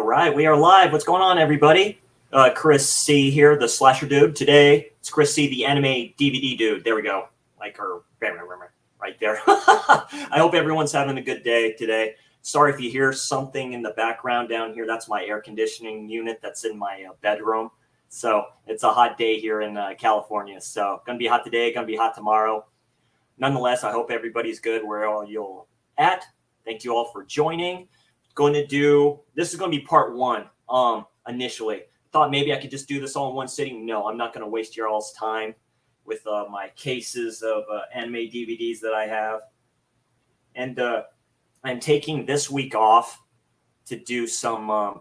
All right, we are live. What's going on, everybody? Chris C here, the slasher dude. Today, it's Chris C, the anime DVD dude. There we go. Like her, right there. I hope everyone's having a good day today. Sorry if you hear something in the background down here. That's my air conditioning unit that's in my bedroom. So it's a hot day here in California. So gonna be hot today, gonna be hot tomorrow. Nonetheless, I hope everybody's good where all you're at. Thank you all for joining. This is going to be part one. Initially thought maybe I could just do this all in one sitting. No, I'm not going to waste your all's time with my cases of anime DVDs that I have. And I'm taking this week off to do some, I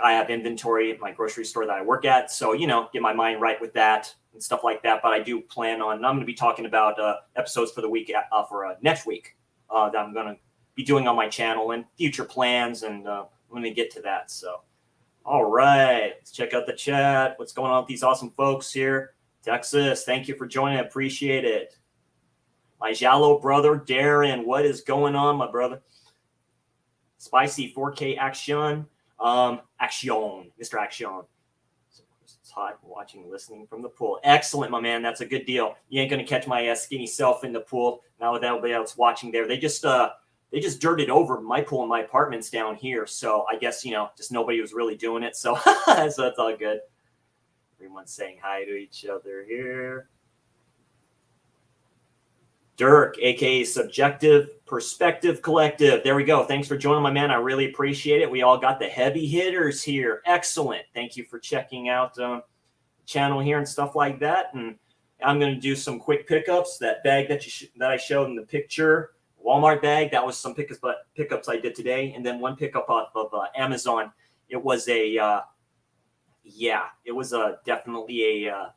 have inventory at my grocery store that I work at. So, get my mind right with that and stuff like that. But I do plan on, I'm going to be talking about episodes for the week for next week that I'm going to be doing on my channel and future plans, and when we get to that. So, all right, let's check out the chat. What's going on with these awesome folks here? Texas, thank you for joining. I appreciate it. My Jalo brother, Darren, what is going on, my brother? Spicy 4K action. Action, Mr. Action. It's hot watching, listening from the pool. Excellent, my man. That's a good deal. You ain't going to catch my skinny self in the pool. Now with everybody else watching there, they just dirted over my pool in my apartment's down here. So I guess, just nobody was really doing it. So, so that's all good. Everyone's saying hi to each other here. Dirk, a.k.a. Subjective Perspective Collective. There we go. Thanks for joining, my man. I really appreciate it. We all got the heavy hitters here. Excellent. Thank you for checking out the channel here and stuff like that. And I'm going to do some quick pickups. That bag that I showed in the picture, Walmart bag, that was some pickups I did today. And then one pickup off of Amazon. It was definitely a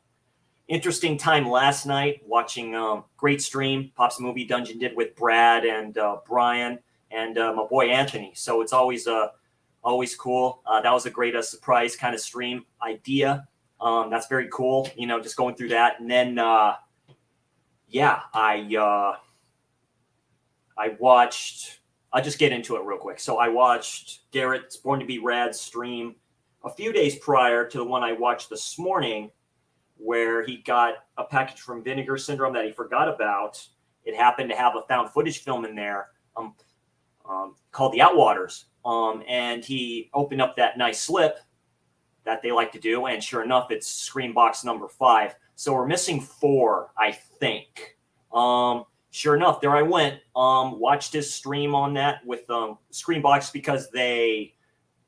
interesting time last night watching great stream Pops Movie Dungeon did with Brad and Brian and my boy Anthony. So it's always cool. That was a great surprise kind of stream idea. That's very cool, just going through that. And then I'll just get into it real quick. So I watched Garrett's Born to Be Rad stream a few days prior to the one I watched this morning, where he got a package from Vinegar Syndrome that he forgot about. It happened to have a found footage film in there called The Outwaters. And he opened up that nice slip that they like to do. And sure enough, it's Scream Box number 5. So we're missing 4, I think. Sure enough, there I went, watched his stream on that with Screenbox, because they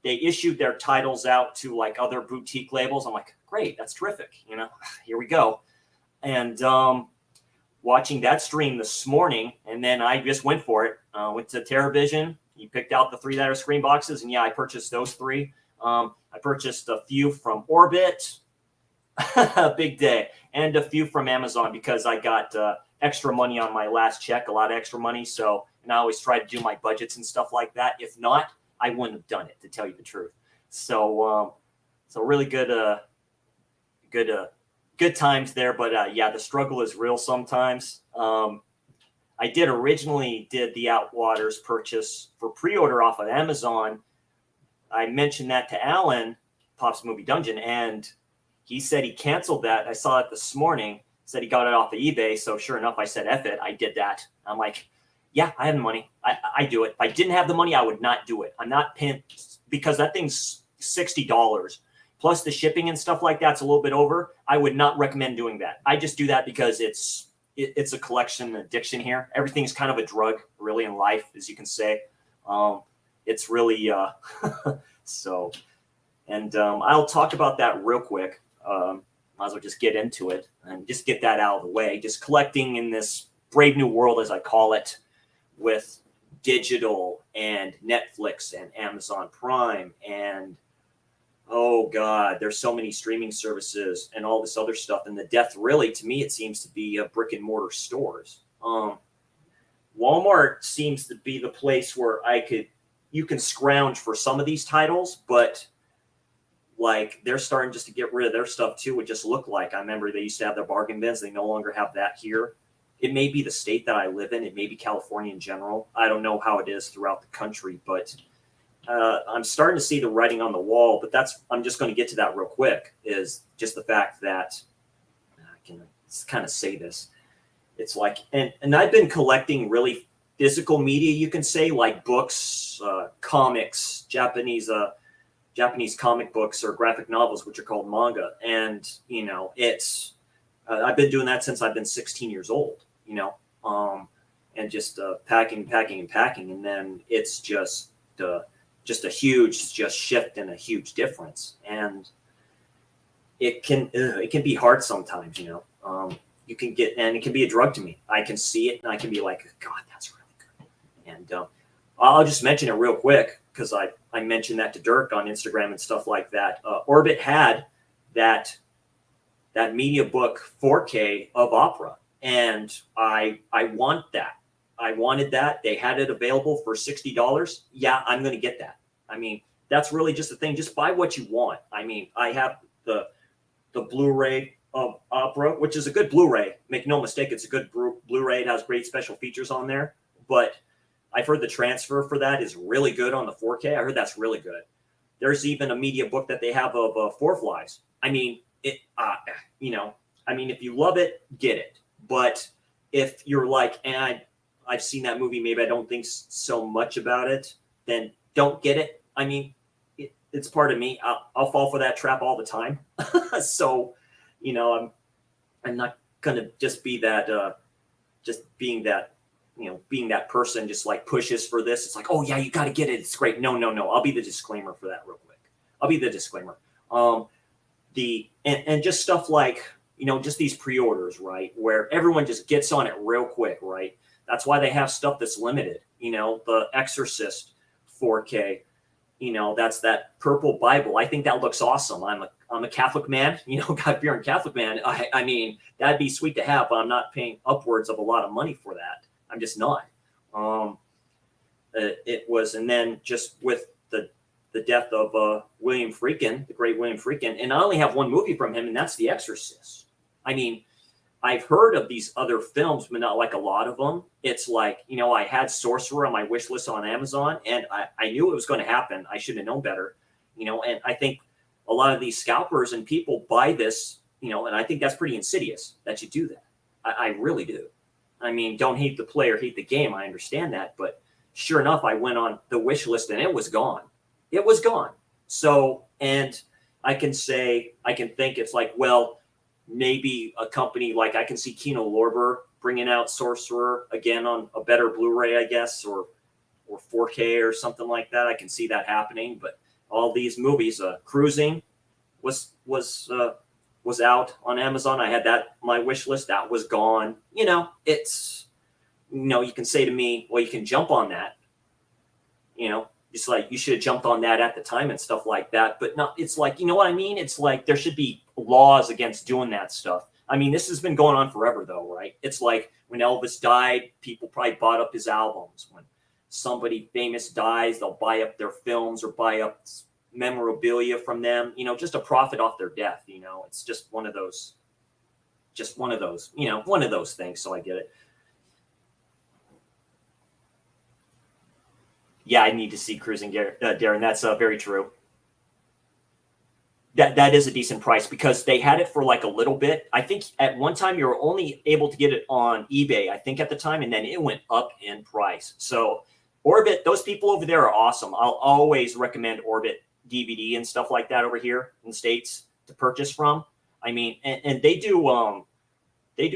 issued their titles out to like other boutique labels. I'm like, great, that's terrific. Here we go. And watching that stream this morning, and then I just went for it. Went to TerraVision. He picked out the 3 that are Screenboxes, and I purchased those 3. I purchased a few from Orbit, big day, and a few from Amazon because I got extra money on my last check, a lot of extra money. So, and I always try to do my budgets and stuff like that. If not, I wouldn't have done it, to tell you the truth. So, really good times there. But the struggle is real sometimes. I originally did the Outwaters purchase for pre-order off of Amazon. I mentioned that to Alan, Pops Movie Dungeon, and he said he canceled that. I saw it this morning. Said he got it off of eBay. So sure enough, I said, F it. I did that. I'm like, yeah, I have the money. I do it. If I didn't have the money, I would not do it. I'm not paying, because that thing's $60 plus the shipping and stuff like that's a little bit over. I would not recommend doing that. I just do that because it's a collection addiction here. Everything's kind of a drug, really, in life, as you can say. It's really so. And I'll talk about that real quick. Might as well just get into it and just get that out of the way. Just collecting in this brave new world, as I call it, with digital and Netflix and Amazon Prime and, oh God, there's so many streaming services and all this other stuff. And the death, really, to me, it seems to be brick and mortar stores. Walmart seems to be the place where you can scrounge for some of these titles, but like they're starting just to get rid of their stuff too. It just looked like, I remember they used to have their bargain bins. They no longer have that here. It may be the state that I live in. It may be California in general. I don't know how it is throughout the country, but I'm starting to see the writing on the wall, but I'm just going to get to that real quick, is just the fact that I can kind of say this. It's like, and I've been collecting really physical media, you can say, like books, comics, Japanese comic books or graphic novels, which are called manga. And, it's, I've been doing that since I've been 16 years old, and just packing. And then it's just a huge shift and a huge difference. And it can be hard sometimes, you can get, and it can be a drug to me. I can see it and I can be like, God, that's really good. And I'll just mention it real quick, because I mentioned that to Dirk on Instagram and stuff like that. Orbit had that media book 4K of Opera, and I want that. I wanted that. They had it available for $60. Yeah, I'm going to get that. I mean, that's really just the thing. Just buy what you want. I mean, I have the Blu-ray of Opera, which is a good Blu-ray. Make no mistake, it's a good Blu-ray. It has great special features on there. But I've heard the transfer for that is really good on the 4K. I heard that's really good. There's even a media book that they have of Four Flies. I mean, if you love it, get it. But if you're like, I've seen that movie, maybe I don't think so much about it, then don't get it. I mean, it's part of me. I'll fall for that trap all the time. So, I'm not gonna just be that, being that person just like pushes for this. It's like, oh yeah, you got to get it. It's great. No. I'll be the disclaimer for that real quick. I'll be the disclaimer. And just stuff like, just these pre-orders, right? Where everyone just gets on it real quick, right? That's why they have stuff that's limited. The Exorcist 4K, that's that purple Bible. I think that looks awesome. I'm a Catholic man, God-fearing Catholic man. I mean, that'd be sweet to have, but I'm not paying upwards of a lot of money for that. I'm just not. It was, and then just with the death of William Friedkin, the great William Friedkin, and I only have one movie from him, and that's The Exorcist. I mean, I've heard of these other films, but not like a lot of them. It's like, I had Sorcerer on my wish list on Amazon, and I knew it was going to happen. I should have known better, and I think a lot of these scalpers and people buy this, and I think that's pretty insidious that you do that. I really do. I mean, don't hate the player, hate the game. I understand that. But sure enough, I went on the wish list and it was gone. It was gone. So, and I can think it's like, well, maybe a company like, I can see Kino Lorber bringing out Sorcerer again on a better Blu-ray, I guess, or 4K or something like that. I can see that happening. But all these movies, Cruising was out on Amazon. I had that on my wish list. That was gone. It's, you can say to me, well, you can jump on that. It's like, you should have jumped on that at the time and stuff like that. But not, it's like, you know what I mean? It's like, there should be laws against doing that stuff. I mean, this has been going on forever though, right? It's like when Elvis died, people probably bought up his albums. When somebody famous dies, they'll buy up their films or buy up memorabilia from them, just to profit off their death. It's just one of those things. So I get it. Yeah, I need to see Cruising, Darren. That's very true. That is a decent price, because they had it for like a little bit. I think at one time you were only able to get it on eBay, I think at the time, and then it went up in price. So Orbit, those people over there are awesome. I'll always recommend Orbit DVD and stuff like that over here in the States to purchase from. I mean, and they do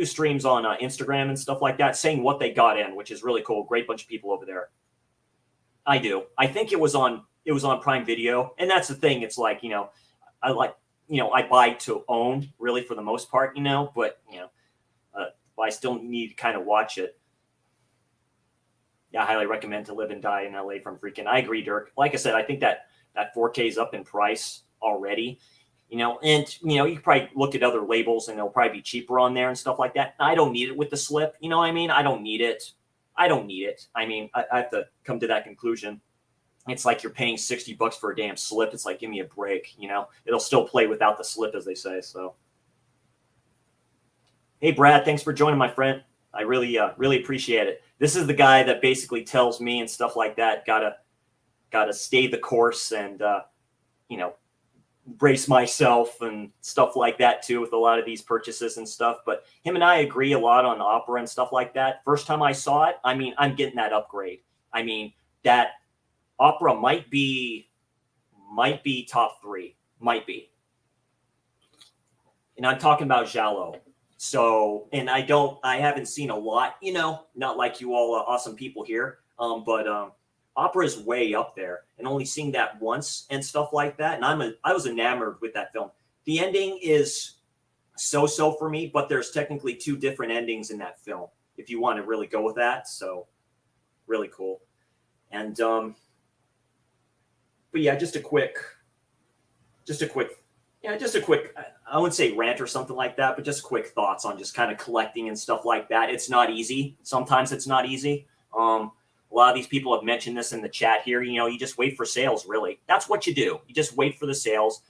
streams on Instagram and stuff like that, saying what they got in, which is really cool. Great bunch of people over there. I do. I think it was on Prime Video, and that's the thing. It's like, I like, I buy to own really for the most part, but I still need to kind of watch it. Yeah, I highly recommend To Live and Die in LA from Friedkin. I agree, Dirk. Like I said, I think that 4K is up in price already, and you can probably look at other labels and they'll probably be cheaper on there and stuff like that. I don't need it with the slip. You know what I mean? I don't need it. I mean, I have to come to that conclusion. It's like you're paying $60 for a damn slip. It's like, give me a break. It'll still play without the slip, as they say. So, hey, Brad, thanks for joining, my friend. I really appreciate it. This is the guy that basically tells me and stuff like that, gotta got to stay the course and, you know, brace myself and stuff like that too with a lot of these purchases and stuff. But him and I agree a lot on Opera and stuff like that. First time I saw it, I mean, I'm getting that upgrade. I mean, that Opera might be top 3, might be. And I'm talking about giallo. So, and I haven't seen a lot, you know, not like you all awesome people here. But Opera is way up there, and only seeing that once and stuff like that. And I was enamored with that film. The ending is so for me, but there's technically 2 different endings in that film, if you want to really go with that. So really cool. And, but yeah, just a quick, I wouldn't say rant or something like that, but just quick thoughts on just kind of collecting and stuff like that. It's not easy. Sometimes it's not easy. A lot of these people have mentioned this in the chat here. You know, you just wait for sales, really. That's what you do. You just wait for the sales.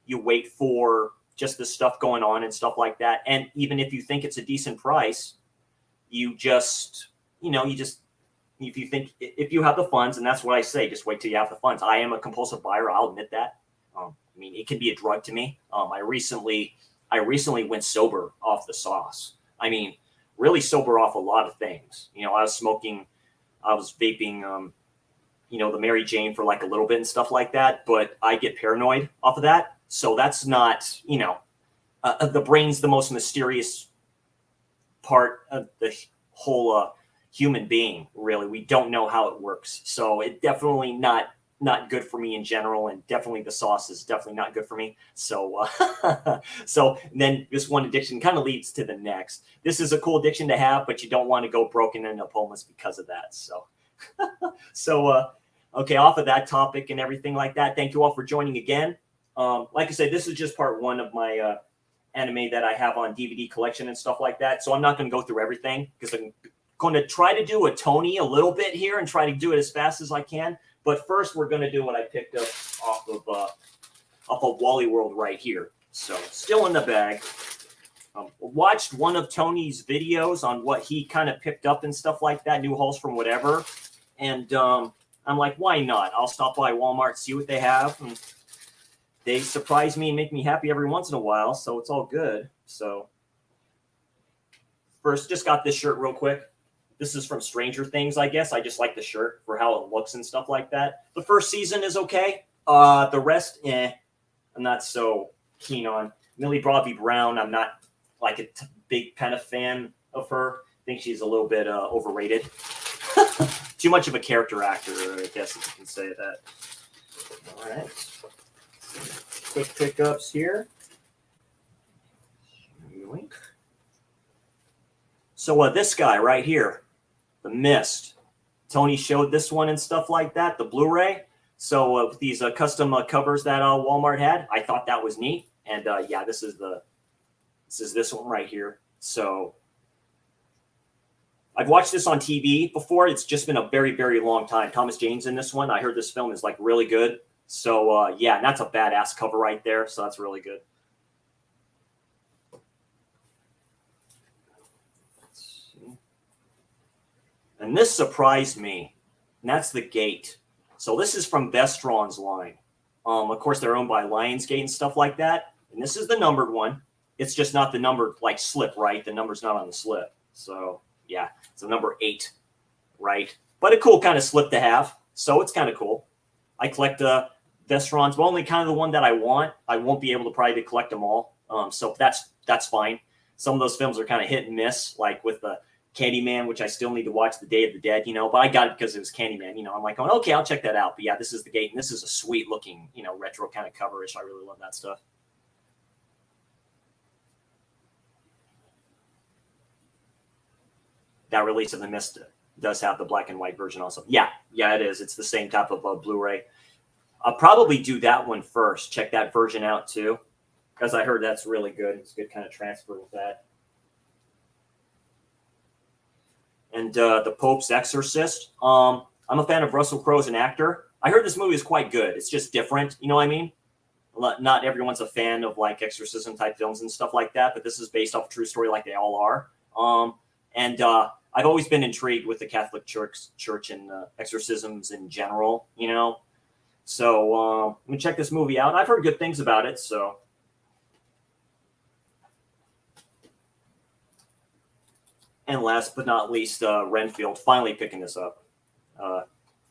You wait for just the stuff going on and stuff like that. And even if you think it's a decent price, you just, you know, if you have the funds, and that's what I say, just wait till you have the funds. I am a compulsive buyer. I'll admit that. I mean, it can be a drug to me. I recently went sober off the sauce. I mean, really sober off a lot of things. You know, I was vaping, you know, the Mary Jane for like a little bit and stuff like that, but I get paranoid off of that. So that's not, you know, the brain's the most mysterious part of the whole human being, really. We don't know how it works. So it definitely not good for me in general, and definitely the sauce is definitely not good for me. So so then this one addiction kind of leads to the next. This is a cool addiction to have, but you don't want to go broke and end up homeless because of that. So so okay, off of that topic and everything like that, thank you all for joining again. Like I said, this is just part 1 of my anime that I have on DVD collection and stuff like that. So I'm not going to go through everything, because I'm going to try to do a Tony a little bit here and try to do it as fast as I can. But first, we're going to do what I picked up off of Wally World right here. So still in the bag. Watched one of Tony's videos on what he kind of picked up and stuff like that, new hauls from whatever. And I'm like, why not? I'll stop by Walmart, see what they have. And they surprise me and make me happy every once in a while. So it's all good. So first, just got this shirt real quick. This is from Stranger Things, I guess. I just like the shirt for how it looks and stuff like that. The first season is okay. The rest, I'm not so keen on. Millie Bobby Brown, I'm not like a big Penna fan of her. I think she's a little bit overrated. Too much of a character actor, I guess, if you can say that. All right. Quick pickups here. So this guy right here, The Mist. Tony showed this one and stuff like that, the Blu-ray. So with these custom covers that Walmart had, I thought that was neat. And yeah, this is this one right here. So I've watched this on TV before. It's just been a very, very long time. Thomas Jane's in this one. I heard this film is like really good. So yeah, and that's a badass cover right there. So that's really good. And this surprised me, and that's The Gate. So this is from Vestron's line. Of course, they're owned by Lionsgate and stuff like that. And this is the numbered one. It's just not the numbered like slip, right? The number's not on the slip. So yeah, it's a number 8, right? But a cool kind of slip to have. So it's kind of cool. I collect Vestron's, but only kind of the one that I want. I won't be able to probably collect them all. So that's fine. Some of those films are kind of hit and miss, like with the Candyman, which I still need to watch, The Day of the Dead, you know, but I got it because it was Candyman, you know. I'm like, oh, okay, I'll check that out. But yeah, this is The Gate, and this is a sweet looking, you know, retro kind of coverish. I really love that stuff. That release of The Mist does have the black and white version also. Yeah, it is. It's the same type of Blu-ray. I'll probably do that one first. Check that version out too, because I heard that's really good. It's a good kind of transfer with that. And The Pope's Exorcist. I'm a fan of Russell Crowe as an actor. I heard this movie is quite good. It's just different. You know what I mean? Not everyone's a fan of like exorcism type films and stuff like that, but this is based off a true story like they all are. And I've always been intrigued with the Catholic Church and exorcisms in general, you know. So I'm gonna check this movie out. I've heard good things about it. So, and last but not least, Renfield finally picking this up.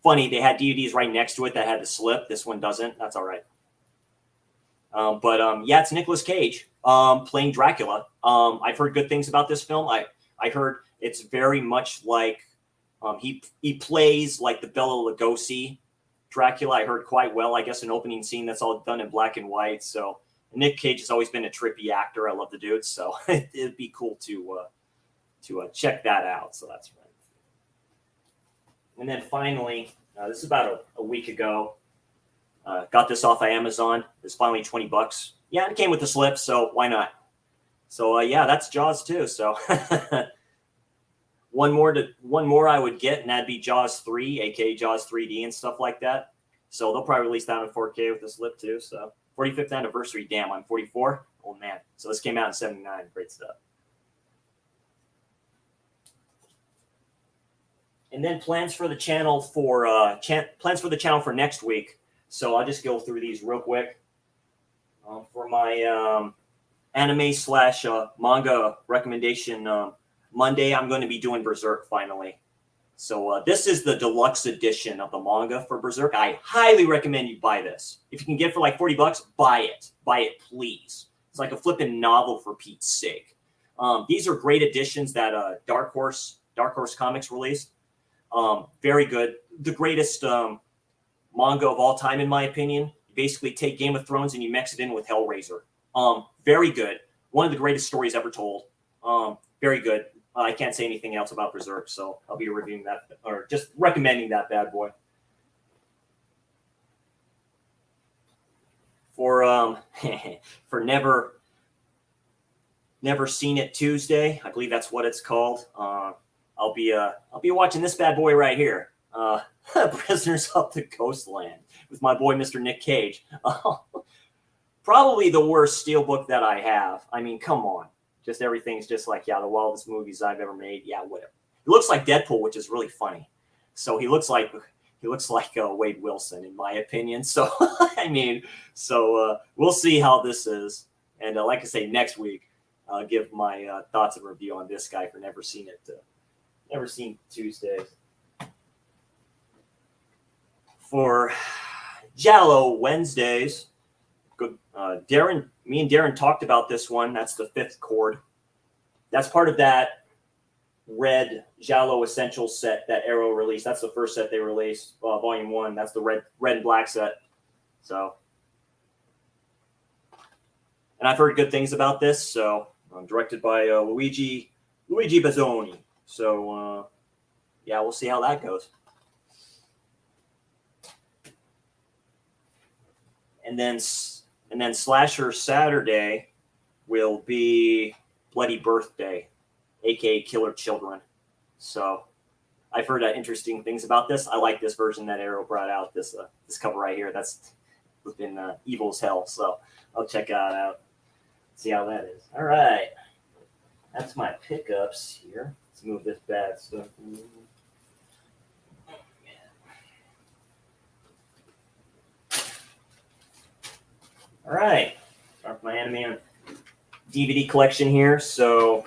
Funny, they had DVDs right next to it that had the slip. This one doesn't. That's all right. But yeah, it's Nicolas Cage playing Dracula. I've heard good things about this film. I heard it's very much like he plays like the Bela Lugosi Dracula. I heard quite well. I guess an opening scene that's all done in black and white. So Nick Cage has always been a trippy actor. I love the dude. So it'd be cool to check that out. So that's right. And then finally, this is about a week ago. Got this off of Amazon. It's finally $20. Yeah, it came with the slip, so why not? So yeah, that's Jaws 2. So one more I would get, and that'd be Jaws 3, aka Jaws 3D and stuff like that. So they'll probably release that in 4K with the slip too. So 45th anniversary. Damn, I'm 44. Oh man. So this came out in '79. Great stuff. And then plans for the channel for next week. So I'll just go through these real quick. For my anime / manga recommendation Monday, I'm going to be doing Berserk finally. So this is the deluxe edition of the manga for Berserk. I highly recommend you buy this. If you can get it for like $40, buy it. Buy it, please. It's like a flipping novel for Pete's sake. These are great editions that Dark Horse Comics released. Very good. The greatest manga of all time, in my opinion. You basically take Game of Thrones and you mix it in with Hellraiser. Very good. One of the greatest stories ever told. Very good. I can't say anything else about Berserk, so I'll be reviewing that or just recommending that bad boy. For for Never Seen It Tuesday, I believe that's what it's called. I'll be watching this bad boy right here. Prisoners of the Coastland with my boy Mr. Nick Cage. Probably the worst steelbook that I have. I mean, come on. Just everything's just like, yeah, the wildest movies I've ever made. Yeah, whatever. He looks like Deadpool, which is really funny. So he looks like Wade Wilson, in my opinion. So I mean, we'll see how this is. And like I say, next week, I'll give my thoughts and review on this guy for Never Seen Tuesdays. For Giallo Wednesdays, good. Me and Darren talked about this one. That's the 5th chord. That's part of that red Giallo Essentials set that Arrow released. That's the first set they released, Volume 1. That's the red and black set. So, and I've heard good things about this. So, directed by Luigi Bazzoni. So, yeah, we'll see how that goes. And then Slasher Saturday will be Bloody Birthday, aka Killer Children. So I've heard interesting things about this. I like this version that Arrow brought out. This cover right here. That's been evil as hell. So I'll check that out. See how that is. All right, that's my pickups here. Let's move this bad stuff. All right, start with my anime DVD collection here. So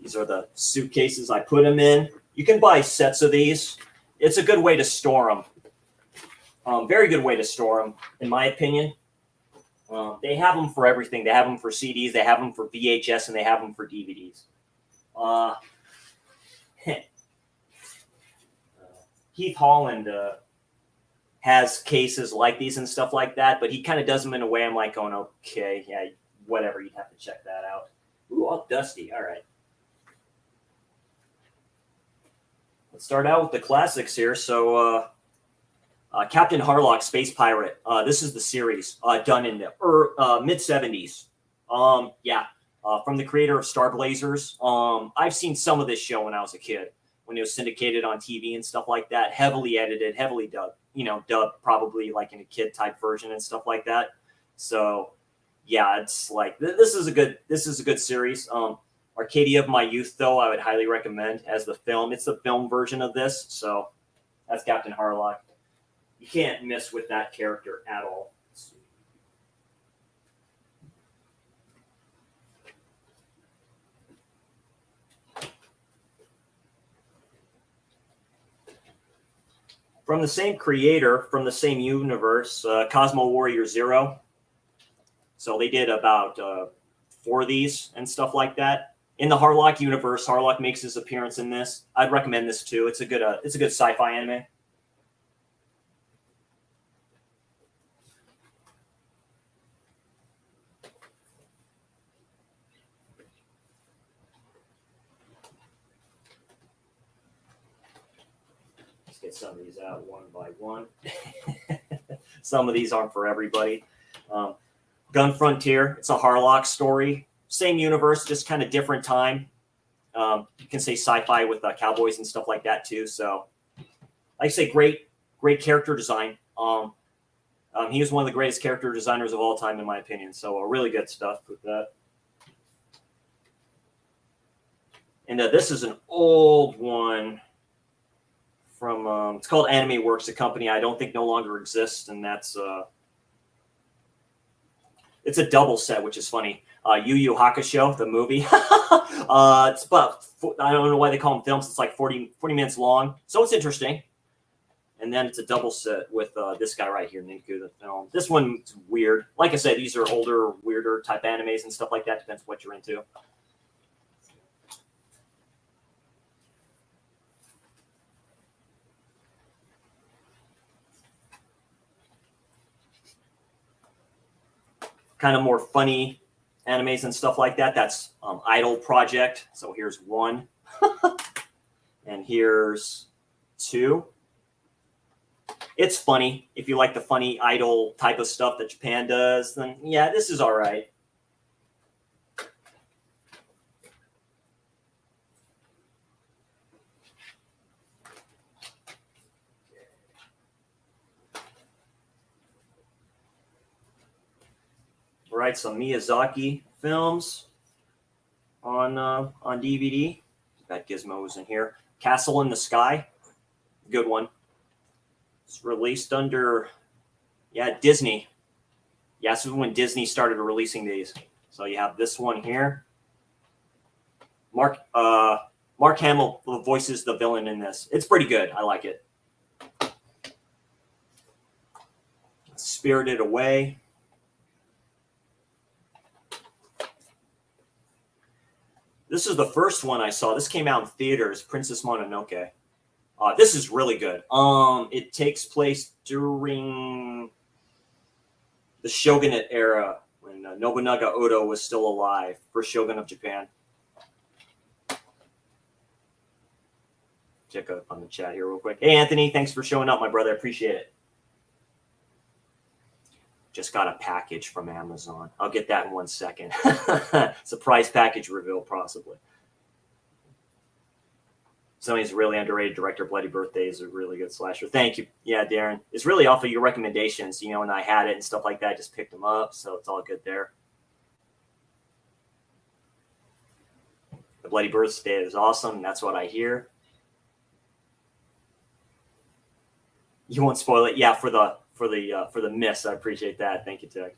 these are the suitcases I put them in. You can buy sets of these. It's a good way to store them. Very good way to store them, in my opinion. They have them for everything. They have them for CDs. They have them for VHS, and they have them for DVDs. Heath Holland has cases like these and stuff like that, but he kind of does them in a way I'm like going, okay, yeah, whatever. You'd have to check that out. Ooh, all dusty. All right. Let's start out with the classics here. So, Captain Harlock, Space Pirate. This is the series done in the mid-70s. From the creator of Star Blazers. I've seen some of this show when I was a kid, when it was syndicated on TV and stuff like that. Heavily edited, heavily dubbed. Dubbed probably like in a kid type version and stuff like that. So, yeah, it's like this is a good series. Arcadia of My Youth, though, I would highly recommend as the film. It's the film version of this. So that's Captain Harlock. You can't miss with that character at all. From the same creator, from the same universe, Cosmo Warrior Zero. So they did about 4 of these and stuff like that. In the Harlock universe, Harlock makes his appearance in this. I'd recommend this too. It's a good sci-fi anime. Let's get some of these out one by one. Some of these aren't for everybody. Gun Frontier, it's a Harlock story. Same universe, just kind of different time. You can say sci-fi with cowboys and stuff like that too. So, like I say, great character design. He is one of the greatest character designers of all time, in my opinion. So, really good stuff with that. And this is an old one from, it's called Anime Works, a company I don't think no longer exists. And that's, it's a double set, which is funny. Yu Yu Hakusho, the movie. It's about, I don't know why they call them films. It's like 40 minutes long. So it's interesting. And then it's a double set with this guy right here, Ninku, the film. This one's weird. Like I said, these are older, weirder type animes and stuff like that. Depends what you're into. Kind of more funny animes and stuff like that. That's Idol Project. So here's 1. And here's 2. It's funny. If you like the funny idol type of stuff that Japan does, then yeah, this is all right. All right, some Miyazaki films on DVD. Got Gizmos in here. Castle in the Sky, good one. It's released under, Disney. Yeah, this is when Disney started releasing these. So you have this one here. Mark Hamill voices the villain in this. It's pretty good. I like it. Spirited Away. This is the first one I saw. This came out in theaters, Princess Mononoke. This is really good. It takes place during the Shogunate era when Nobunaga Oda was still alive, first shogun of Japan. Check up on the chat here real quick. Hey, Anthony, thanks for showing up, my brother. I appreciate it. Just got a package from Amazon. I'll get that in 1 second. Surprise package reveal, possibly. Somebody's really underrated director. Bloody Birthday is a really good slasher. Thank you. Yeah, Darren. It's really off of your recommendations, and I had it and stuff like that. I just picked them up, so it's all good there. The Bloody Birthday is awesome. That's what I hear. You won't spoil it. Yeah, for the miss. I appreciate that. Thank you, Tech.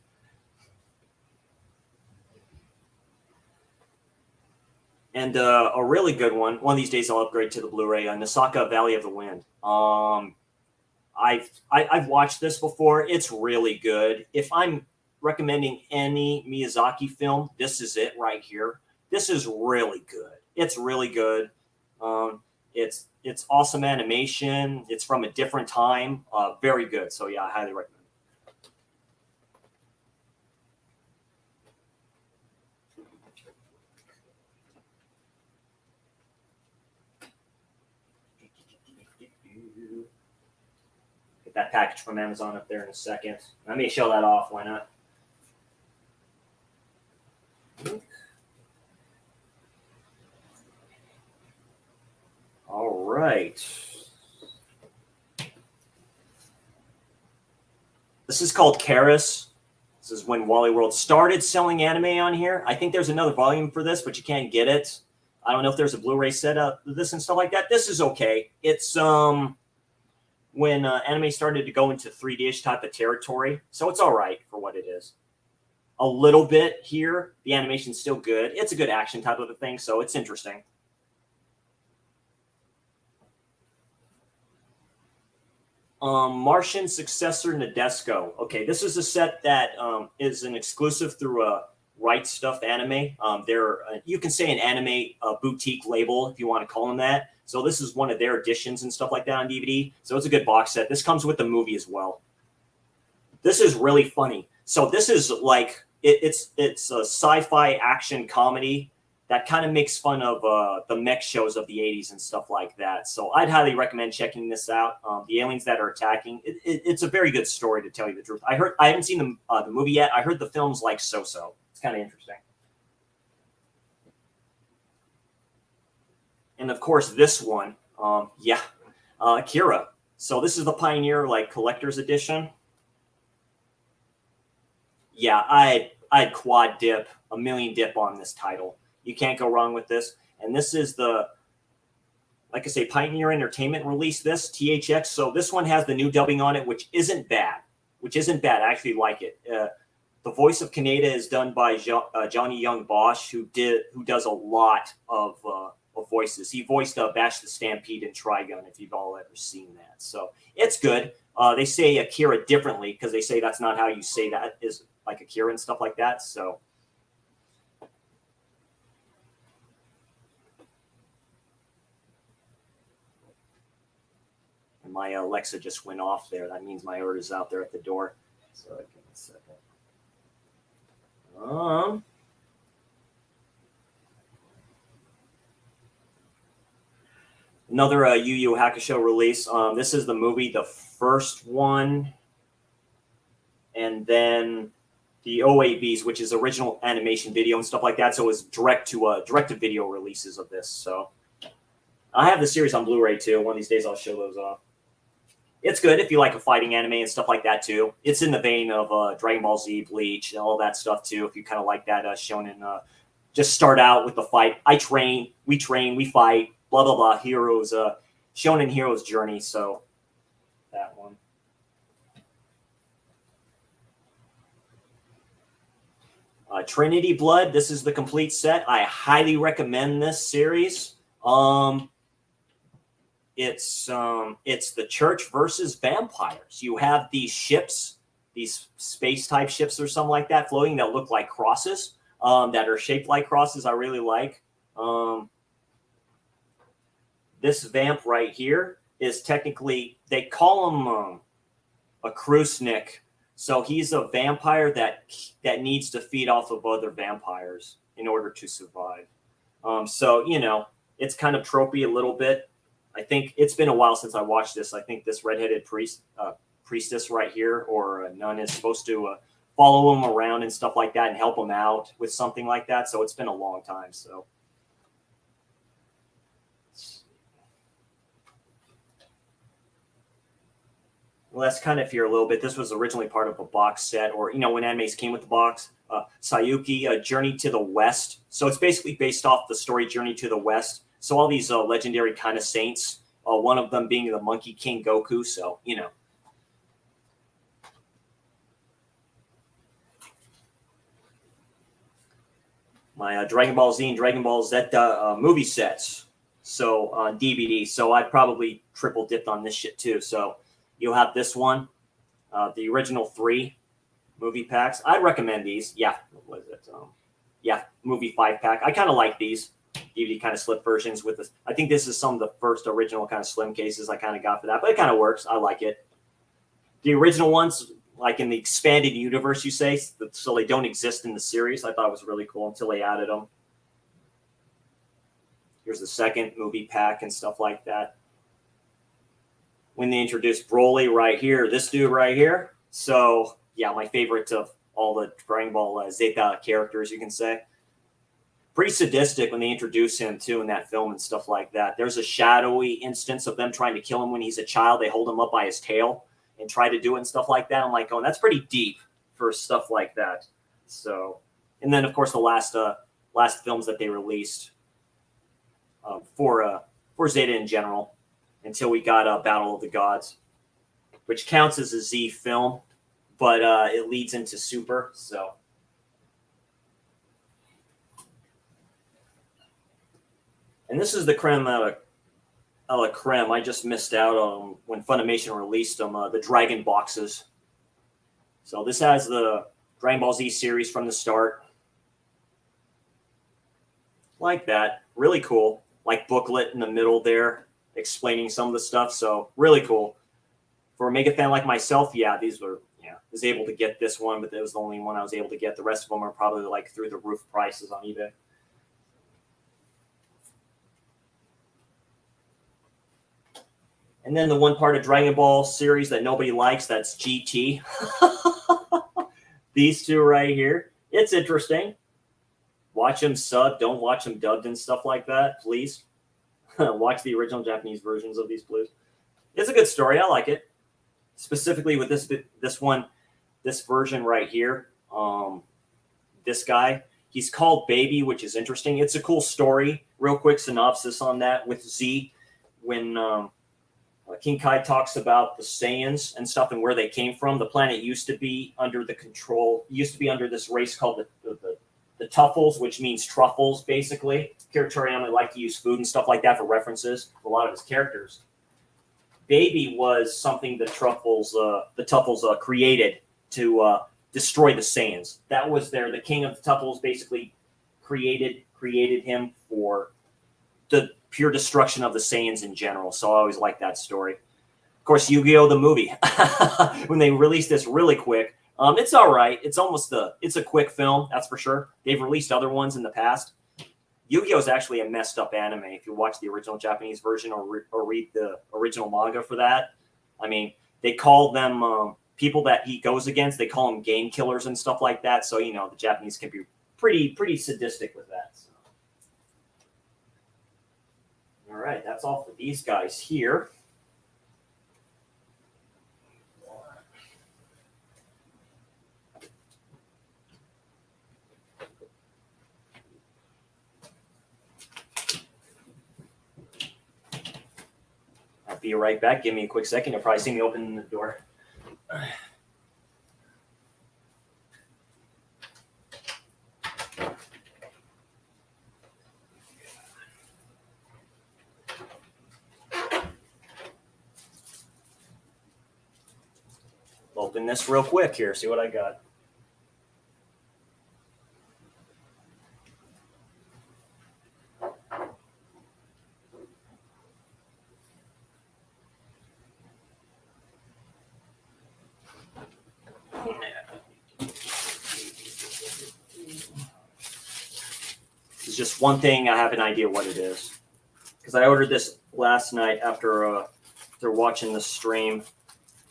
And a really good one. One of these days I'll upgrade to the Blu-ray. Nasaka Valley of the Wind. I've watched this before. It's really good. If I'm recommending any Miyazaki film, this is it right here. This is really good. It's really good. It's awesome animation. It's from a different time. Very good. So yeah, I highly recommend it. Get that package from Amazon up there in a second. Let me show that off. Why not? All right. This is called Karis. This is when Wally World started selling anime on here. I think there's another volume for this, but you can't get it. I don't know if there's a Blu-ray set up for this and stuff like that. This is okay. It's not when anime started to go into 3D-ish type of territory. So it's all right for what it is. A little bit here. The animation's still good. It's a good action type of a thing, so it's interesting. Martian Successor Nadesco. Okay, this is a set that is an exclusive through Right Stuff Anime. They're you can say an anime boutique label if you want to call them that. So this is one of their editions and stuff like that on DVD. So it's a good box set. This comes with the movie as well. This is really funny. So this is like it's a sci-fi action comedy that kind of makes fun of the mech shows of the 80s and stuff like that. So I'd highly recommend checking this out. The aliens that are attacking, it's a very good story, to tell you the truth. I haven't seen the movie yet. I heard the film's like so-so. It's kind of interesting. And of course, this one, Akira. So this is the Pioneer like collector's edition. Yeah, I'd quad dip, a million dip on this title. You can't go wrong with this. And this is the, like I say, Pioneer Entertainment released this, THX. So this one has the new dubbing on it, which isn't bad. I actually like it. The voice of Kaneda is done by Johnny Young Bosch, who does a lot of voices. He voiced Bash the Stampede and Trigun, if you've all ever seen that. So it's good. They say Akira differently because they say that's not how you say that, is like Akira and stuff like that. So and my Alexa just went off there. That means my order's out there at the door. So give me a second. Another Yu Yu Hakusho release. This is the movie, the first one, and then the OAVs, which is original animation video and stuff like that. So it was direct to video releases of this. So I have the series on Blu-ray too. One of these days I'll show those off. It's good if you like a fighting anime and stuff like that too. It's in the vein of Dragon Ball Z, Bleach, and all that stuff too. If you kind of like that shonen, just start out with the fight. We train, we fight, blah blah blah. Heroes, shonen hero's journey. So that one. Trinity Blood. This is the complete set. I highly recommend this series. It's the church versus vampires. You have these ships, these space type ships or something like that, floating that look like crosses, that are shaped like crosses. I really like. This vamp right here is technically, they call him a Krusnik. So he's a vampire that needs to feed off of other vampires in order to survive. So, you know, it's kind of tropey a little bit. I think it's been a while since I watched this. I think this redheaded priestess right here, or a nun, is supposed to follow him around and stuff like that and help him out with something like that. So it's been a long time. So well, that's kind of here a little bit. This was originally part of a box set, or, you know, when animes came with the box. Sayuki, Journey to the West. So it's basically based off the story Journey to the West. So all these legendary kind of saints, one of them being the Monkey King Goku. So, you know. My Dragon Ball Z and Dragon Ball Z movie sets. So on DVD. So I probably triple dipped on this shit too. So you'll have this one, the original 3 movie packs. I'd recommend these. Yeah, what is it? Movie 5-pack. I kind of like these DVD kind of slip versions with this. I think this is some of the first original kind of slim cases I kind of got for that, but it kind of works. I like it. The original ones, like in the expanded universe, you say, so they don't exist in the series. I thought it was really cool until they added them. Here's the second movie pack and stuff like that. When they introduced Broly right here, this dude right here. So yeah, my favorite of all the Dragon Ball Zeta characters, you can say. Pretty sadistic when they introduce him too in that film and stuff like that. There's a shadowy instance of them trying to kill him when he's a child. They hold him up by his tail and try to do it and stuff like that. I'm like, oh, that's pretty deep for stuff like that. So, and then of course the last films that they released for Zeta in general, until we got Battle of the Gods. which counts as a Z film, but it leads into Super. So, and this is the creme a la creme. I just missed out on when Funimation released them, the Dragon boxes. So this has the Dragon Ball Z series from the start. Like that. Really cool. Like booklet in the middle there, explaining some of the stuff. So really cool. For a mega fan like myself, these were, I was able to get this one, but it was the only one I was able to get. The rest of them are probably like through the roof prices on eBay. And then the one part of Dragon Ball series that nobody likes, that's GT. These two right here. It's interesting. Watch them subbed. Don't watch them dubbed and stuff like that, please. Watch the original Japanese versions of these, please. It's a good story. I like it. Specifically with this version right here. This guy, he's called Baby, which is interesting. It's a cool story. Real quick synopsis on that with Z. When King Kai talks about the Saiyans and stuff and where they came from. The planet used to be under this race called the Tuffles, which means truffles, basically. Akira Toriyama liked to use food and stuff like that for references for a lot of his characters. Baby was something the Tuffles created to destroy the Saiyans. That was the king of the Tuffles basically created him for the pure destruction of the Saiyans in general. So I always liked that story. Of course, Yu-Gi-Oh! The movie. When they released this really quick, it's all right. It's a quick film, that's for sure. They've released other ones in the past. Yu-Gi-Oh! Is actually a messed up anime if you watch the original Japanese version or read the original manga for that. I mean, they call them people that he goes against, they call them game killers and stuff like that. So, the Japanese can be pretty sadistic with that. So. All right, that's all for these guys here. I'll be right back. Give me a quick second. You'll probably see me open the door. Open this real quick here. See what I got. It's just one thing. I have an idea what it is. Because I ordered this last night after they're watching the stream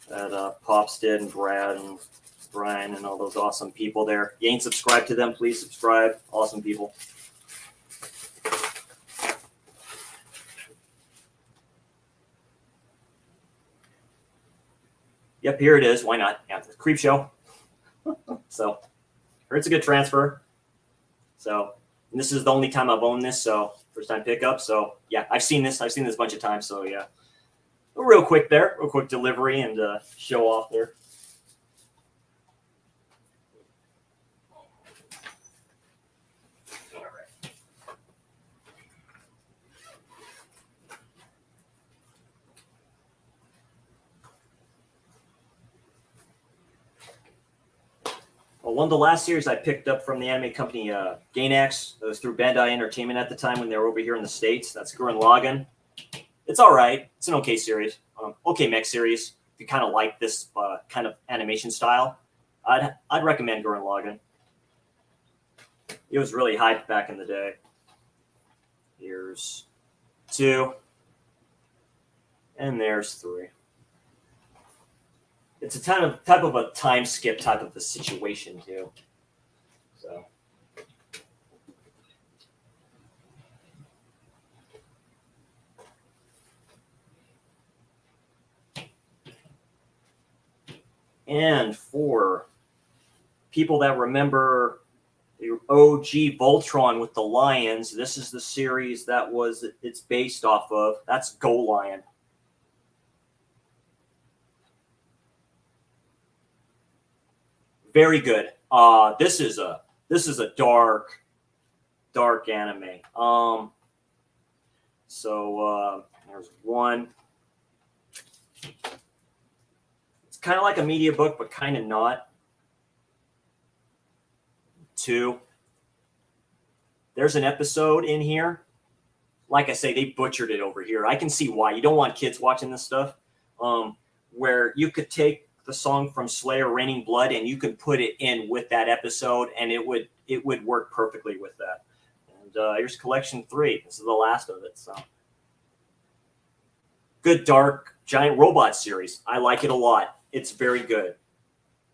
that Pops did and Brad and Brian and all those awesome people there. You ain't subscribed to them, please subscribe. Awesome people. Yep, here it is. Why not? Yeah, the Creep Show. So, it's a good transfer. So, and this is the only time I've owned this, so first time pickup. So, yeah, I've seen this a bunch of times. So, yeah. Real quick delivery and show off there. All right. Well, one of the last series I picked up from the anime company Gainax, that was through Bandai Entertainment at the time when they were over here in the States. That's Gurren Lagann. It's all right. It's an okay series. Okay mech series. If you kind of like this kind of animation style, I'd recommend Gurren Lagann. It was really hyped back in the day. Here's 2. And there's 3. It's a type of a time skip type of a situation too. So. And for people that remember the OG Voltron with the lions, this is the series that it's based off of. That's Go Lion. very good. This is a dark anime. So there's one. It's kind of like a media book, but kind of not. Two. There's an episode in here. Like I say, they butchered it over here. I can see why. You don't want kids watching this stuff. Where you could take the song from Slayer, Raining Blood, and you could put it in with that episode, and it would work perfectly with that. And here's collection 3. This is the last of it. So good dark giant robot series. I like it a lot. It's very good.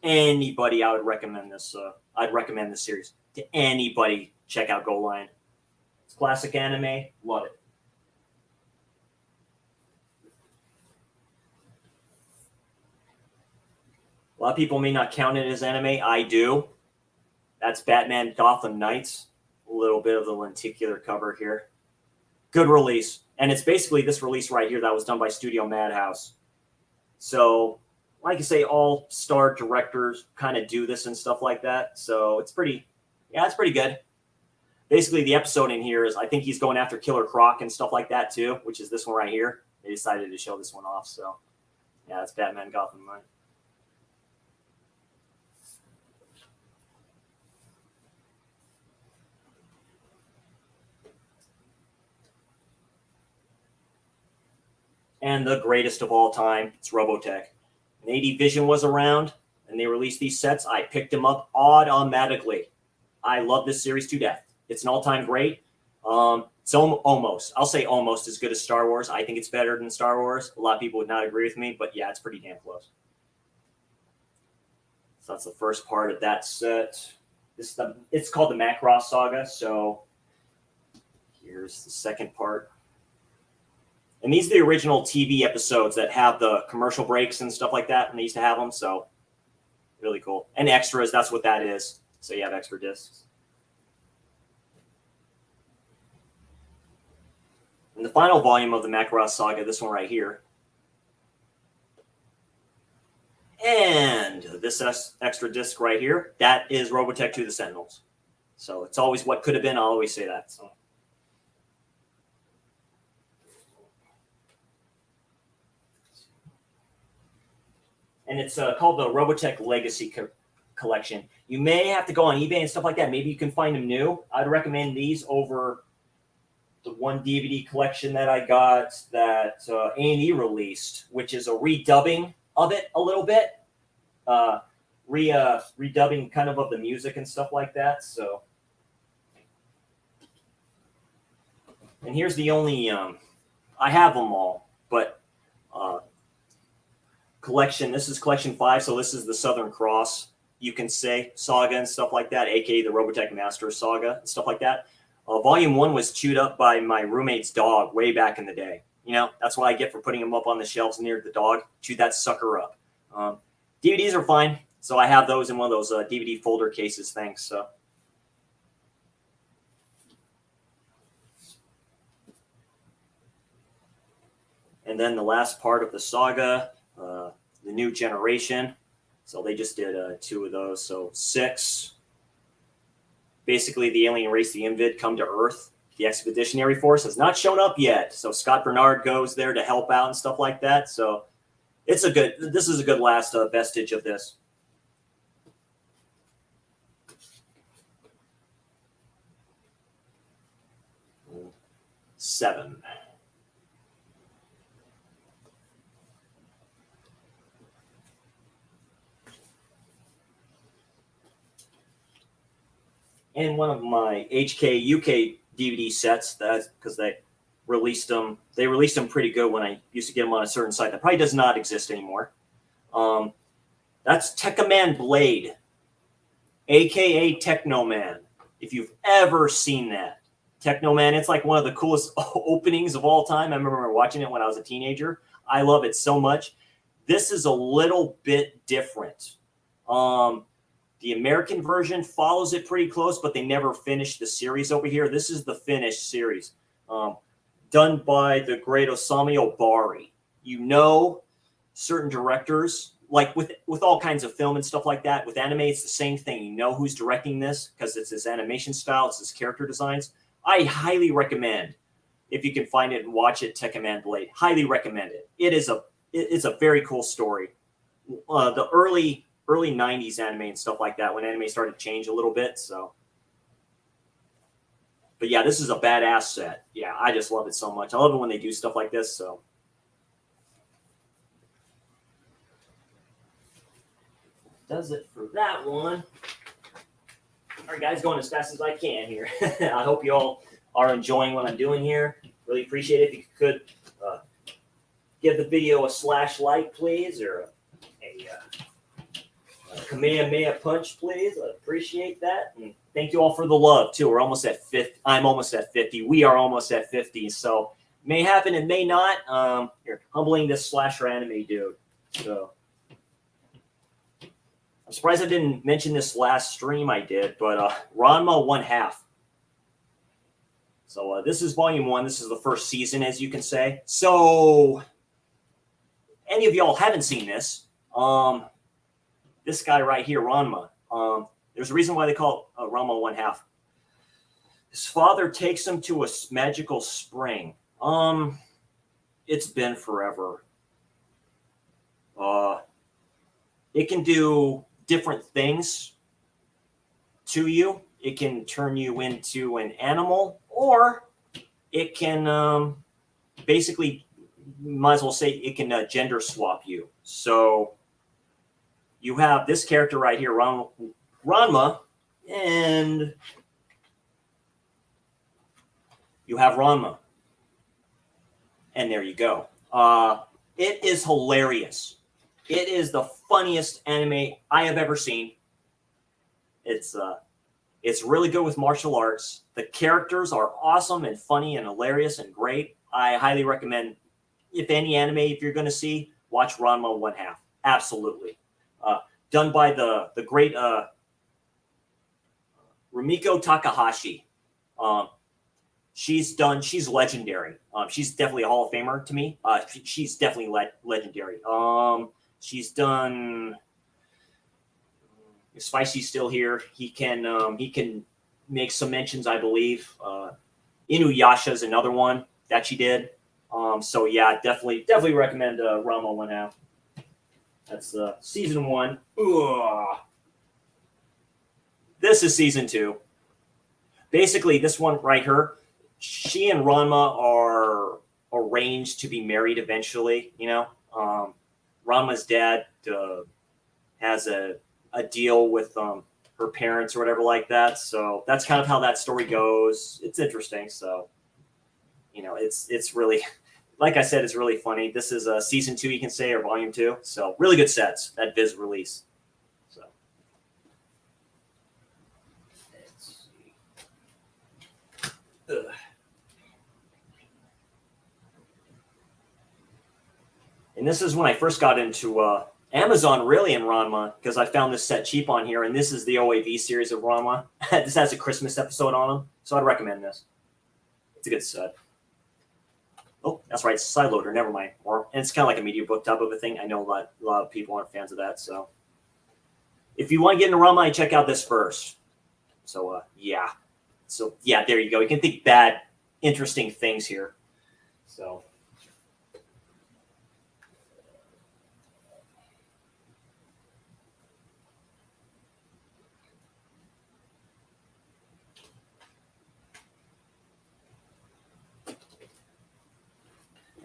Anybody, I would recommend this. I'd recommend this series to anybody. Check out Go Line. It's classic anime. Love it. A lot of people may not count it as anime. I do. That's Batman Gotham Knights. A little bit of the lenticular cover here. Good release. And it's basically this release right here that was done by Studio Madhouse. So, like I say, all star directors kind of do this and stuff like that. So it's pretty good. Basically, the episode in here is, I think he's going after Killer Croc and stuff like that too, which is this one right here. They decided to show this one off. So, yeah, that's Batman Gotham Knights. And the greatest of all time, it's Robotech. When AD Vision was around and they released these sets, I picked them up automatically. I love this series to death. It's an all-time great. It's almost, I'll say almost as good as Star Wars. I think it's better than Star Wars. A lot of people would not agree with me, but yeah, it's pretty damn close. So that's the first part of that set. It's called the Macross Saga. So here's the second part. And these are the original TV episodes that have the commercial breaks and stuff like that, and they used to have them, so really cool. And extras, that's what that is. So you have extra discs. And the final volume of the Macross Saga, this one right here. And this extra disc right here, that is Robotech 2: The Sentinels. So it's always what could have been. I'll always say that. So. And it's called the Robotech Legacy Collection. You may have to go on eBay and stuff like that. Maybe you can find them new. I'd recommend these over the one DVD collection that I got that A&E released, which is a redubbing of it a little bit. Redubbing kind of the music and stuff like that. So, and here's the only, I have them all, but collection, this is collection 5, so this is the Southern Cross, you can say, saga and stuff like that, aka the Robotech Master Saga and stuff like that. Volume 1 was chewed up by my roommate's dog way back in the day. You know, that's what I get for putting them up on the shelves near the dog. Chewed that sucker up. DVDs are fine, so I have those in one of those DVD folder cases, thanks. So. And then the last part of the saga, the New Generation. So they just did 2 of those. So 6. Basically, the alien race, the Invid, come to Earth. The Expeditionary Force has not shown up yet. So Scott Bernard goes there to help out and stuff like that. So this is a good last vestige of this. Seven. And one of my HK UK DVD sets, that's because they released them. They released them pretty good when I used to get them on a certain site that probably does not exist anymore. That's Tekkaman Blade, aka Technoman. If you've ever seen that, Technoman, it's like one of the coolest openings of all time. I remember watching it when I was a teenager. I love it so much. This is a little bit different. The American version follows it pretty close, but they never finished the series over here. This is the finished series, done by the great Osamu Obari. You know, certain directors like with all kinds of film and stuff like that, with anime, it's the same thing. You know who's directing this because it's his animation style, it's his character designs. I highly recommend, if you can find it and watch it, Tekken Man Blade. Highly recommend it. It's a very cool story. The early 90s anime and stuff like that, when anime started to change a little bit. So, but yeah, this is a badass set. Yeah, I just love it so much. I love it when they do stuff like this. So. Does it for that one. All right, guys, going as fast as I can here. I hope you all are enjoying what I'm doing here. Really appreciate it. If you could give the video a like, please, or a Kamehameha punch, please. I appreciate that. And thank you all for the love, too. We're almost at 50. I'm almost at 50. We are almost at 50. So may happen, it may not. You're humbling this slasher anime dude. So. I'm surprised I didn't mention this last stream I did, but Ranma 1/2. So this is volume 1. This is the first season, as you can say. So any of y'all haven't seen this, this guy right here, Ranma, there's a reason why they call it Ranma 1/2. His father takes him to a magical spring. It's been forever. It can do different things to you. It can turn you into an animal, or it can basically, might as well say, it can gender swap you. So you have this character right here, Ranma, and you have Ranma. And there you go. It is hilarious. It is the funniest anime I have ever seen. It's really good with martial arts. The characters are awesome and funny and hilarious and great. I highly recommend, if any anime, if you're going to see, watch Ranma 1/2. Absolutely. Done by the great Rumiko Takahashi. She's legendary. She's definitely a Hall of Famer to me. She's definitely legendary. She's done. Spicy's still here. He can make some mentions, I believe. Inuyasha is another one that she did. So yeah, definitely recommend Ranma 1/2. That's season 1. Ugh. This is season 2. Basically, this one right here, she and Ranma are arranged to be married eventually. You know, Ranma's dad has a deal with her parents or whatever like that. So that's kind of how that story goes. It's interesting. So, you know, it's really, like I said, it's really funny. This is season 2, you can say, or volume 2. So really good sets that Viz release. So let's see. Ugh. And this is when I first got into Amazon, really, in Ranma, because I found this set cheap on here, and this is the OAV series of Ranma. This has a Christmas episode on them, so I'd recommend this. It's a good set. Oh, that's right, it's a side loader. Never mind. And it's kind of like a media book type of a thing. I know a lot of people aren't fans of that, so if you want to get into Ranma, check out this first. So yeah. So yeah, there you go. You can think bad, interesting things here. So.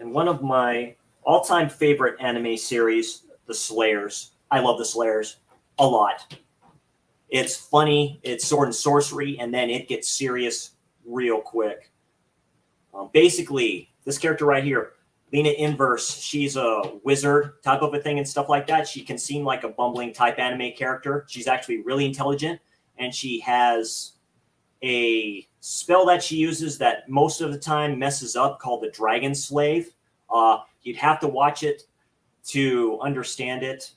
And one of my all-time favorite anime series, The Slayers. I love The Slayers a lot. It's funny, it's sword and sorcery, and then it gets serious real quick. Basically, this character right here, Lena Inverse, she's a wizard type of a thing and stuff like that. She can seem like a bumbling type anime character. She's actually really intelligent, and she has a spell that she uses that most of the time messes up, called the Dragon Slave. You'd have to watch it to understand it.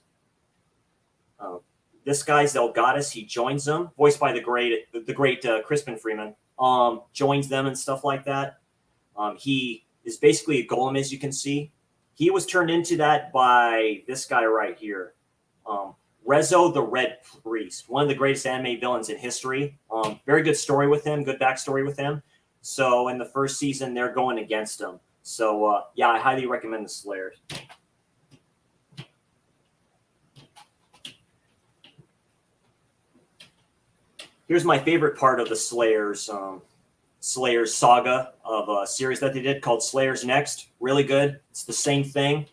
This guy's Elgatus. He joins them, voiced by the great Crispin Freeman. Joins them and stuff like that. He is basically a golem, as you can see. He was turned into that by this guy right here. Rezo the Red Priest, one of the greatest anime villains in history. Very good story with him, good backstory with him. So in the first season, they're going against him. So yeah, I highly recommend the Slayers. Here's my favorite part of the Slayers saga of a series that they did called Slayers Next. Really good. It's the same thing.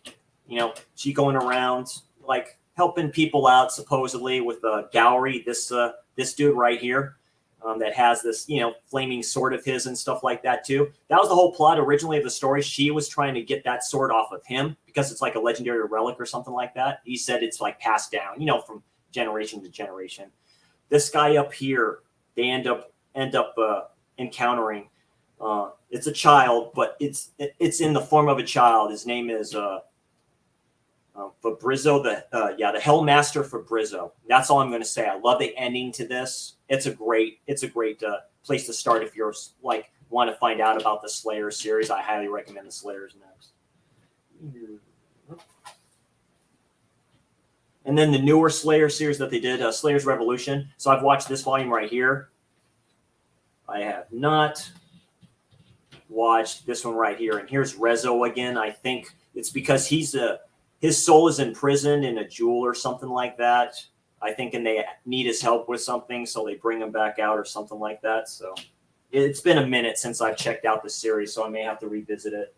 You know, she going around like helping people out supposedly with Gowry, this dude right here, that has this, you know, flaming sword of his and stuff like that too. That was the whole plot originally of the story. She was trying to get that sword off of him because it's like a legendary relic or something like that. He said it's like passed down, you know, from generation to generation. This guy up here, they end up encountering. It's a child, but it's in the form of a child. His name is Fabrizzo, the Hellmaster Fabrizzo. That's all I'm going to say. I love the ending to this. It's a great place to start if you're like want to find out about the Slayer series. I highly recommend the Slayers Next. And then the newer Slayer series that they did, Slayers Revolution. So I've watched this volume right here. I have not watched this one right here. And here's Rezo again. I think it's because his soul is imprisoned in a jewel or something like that. I think, and they need his help with something, so they bring him back out or something like that. So it's been a minute since I've checked out the series, so I may have to revisit it.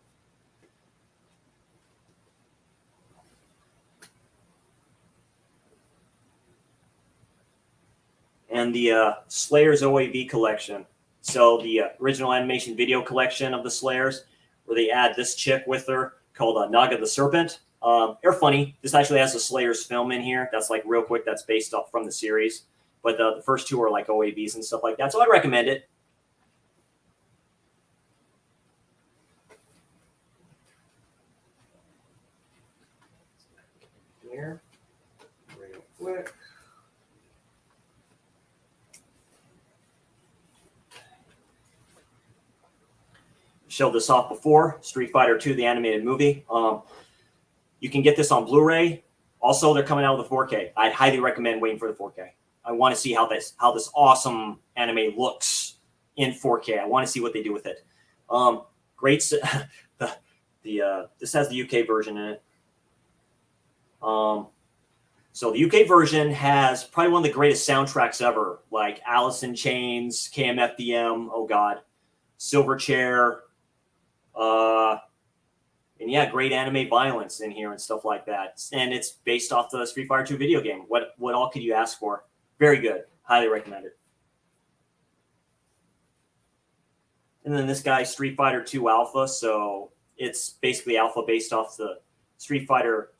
And the Slayers OAV collection. So the original animation video collection of the Slayers, where they add this chick with her called Naga the Serpent. They're funny. This actually has a Slayers film in here. That's like real quick. That's based off from the series. But the first two are like OAVs and stuff like that. So I'd recommend it. Here, real quick. Showed this off before. Street Fighter 2, the animated movie. You can get this on Blu-ray. Also, they're coming out with a 4K. I'd highly recommend waiting for the 4K. I want to see how this awesome anime looks in 4K. I want to see what they do with it. Great. This has the UK version in it. So the UK version has probably one of the greatest soundtracks ever, like Alice in Chains, KMFDM. Oh God, Silverchair. And yeah, great anime violence in here and stuff like that. And it's based off the Street Fighter 2 video game. What all could you ask for? Very good. Highly recommend it. And then this guy, Street Fighter 2 Alpha. So it's basically Alpha based off the Street Fighter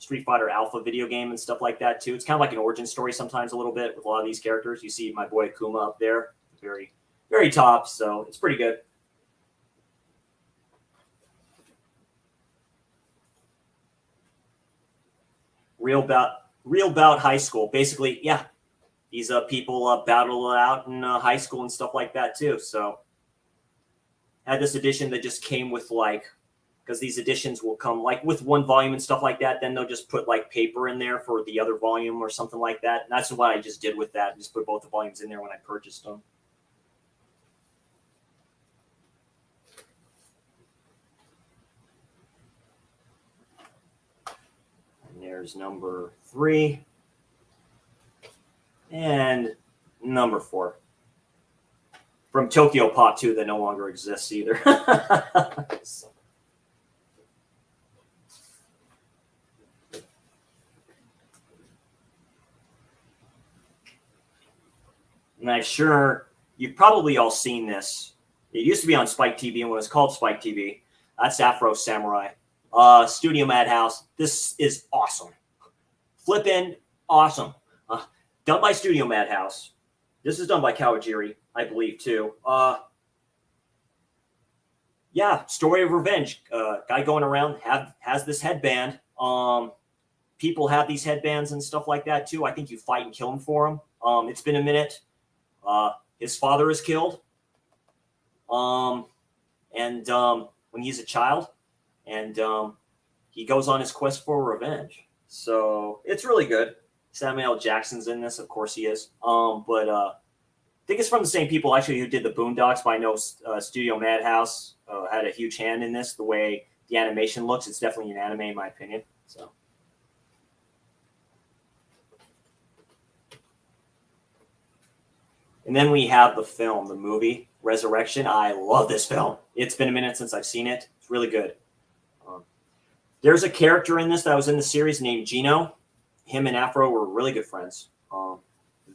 Alpha video game and stuff like that too. It's kind of like an origin story sometimes a little bit with a lot of these characters. You see my boy Akuma up there, very, very top. So it's pretty good. Real Bout High School. Basically, yeah, these people battle it out in high school and stuff like that too. So had this edition that just came with like, because these editions will come like with one volume and stuff like that. Then they'll just put like paper in there for the other volume or something like that. And that's what I just did with that. Just put both the volumes in there when I purchased them. There's number 3 and number 4 from Tokyo Pop 2 that no longer exists either. And I'm sure you've probably all seen this. It used to be on Spike TV and when it was called Spike TV. That's Afro Samurai. Studio Madhouse. This is awesome. Flippin' awesome. Done by Studio Madhouse. This is done by Kawajiri, I believe, too. Yeah, story of revenge. Guy going around has this headband. People have these headbands and stuff like that, too. I think you fight and kill him for them. It's been a minute. His father is killed. When he's a child. And he goes on his quest for revenge. So it's really good. Samuel L. Jackson's in this, of course he is. But I think it's from the same people actually who did the Boondocks. But I know Studio Madhouse had a huge hand in this. The way the animation looks, it's definitely an anime in my opinion. So. And then we have the film, the movie, Resurrection. I love this film. It's been a minute since I've seen it. It's really good. There's a character in this that was in the series named Gino. Him and Afro were really good friends.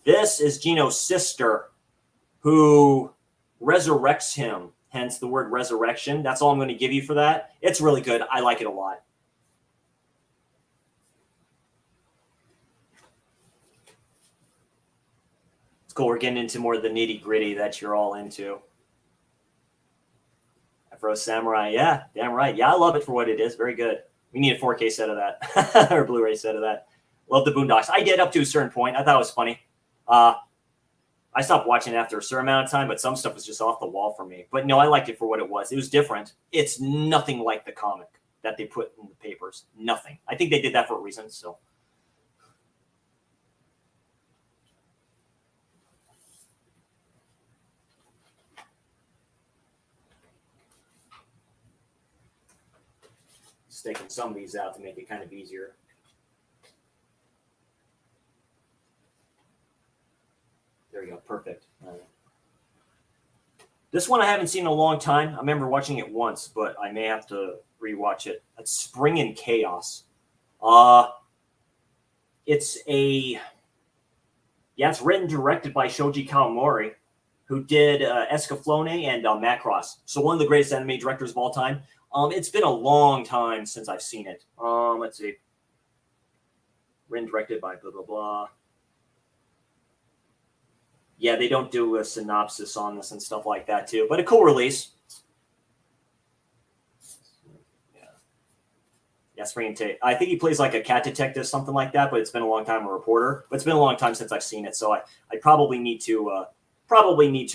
This is Gino's sister who resurrects him, hence the word resurrection. That's all I'm going to give you for that. It's really good. I like it a lot. Cool. We're getting into more of the nitty gritty that you're all into. Afro Samurai. Yeah, damn right. Yeah, I love it for what it is. Very good. We need a 4K set of that or Blu-ray set of that. Love the Boondocks. I did up to a certain point. I thought it was funny. I stopped watching it after a certain amount of time, but some stuff was just off the wall for me. But no, I liked it for what it was. It was different. It's nothing like the comic that they put in the papers. Nothing. I think they did that for a reason. So. Taking some of these out to make it kind of easier. There we go. Perfect. This one I haven't seen in a long time. I remember watching it once, but I may have to rewatch it. It's Spring in Chaos. It's written and directed by Shoji Kawamori, who did Escaflowne and Macross. So one of the greatest anime directors of all time. It's been a long time since I've seen it. Let's see. Written, directed by blah, blah, blah. Yeah, they don't do a synopsis on this and stuff like that, too. But a cool release. Yeah, Spring and Tate. I think he plays like a cat detective, something like that, but it's been a long time, a reporter. But it's been a long time since I've seen it, so I probably need to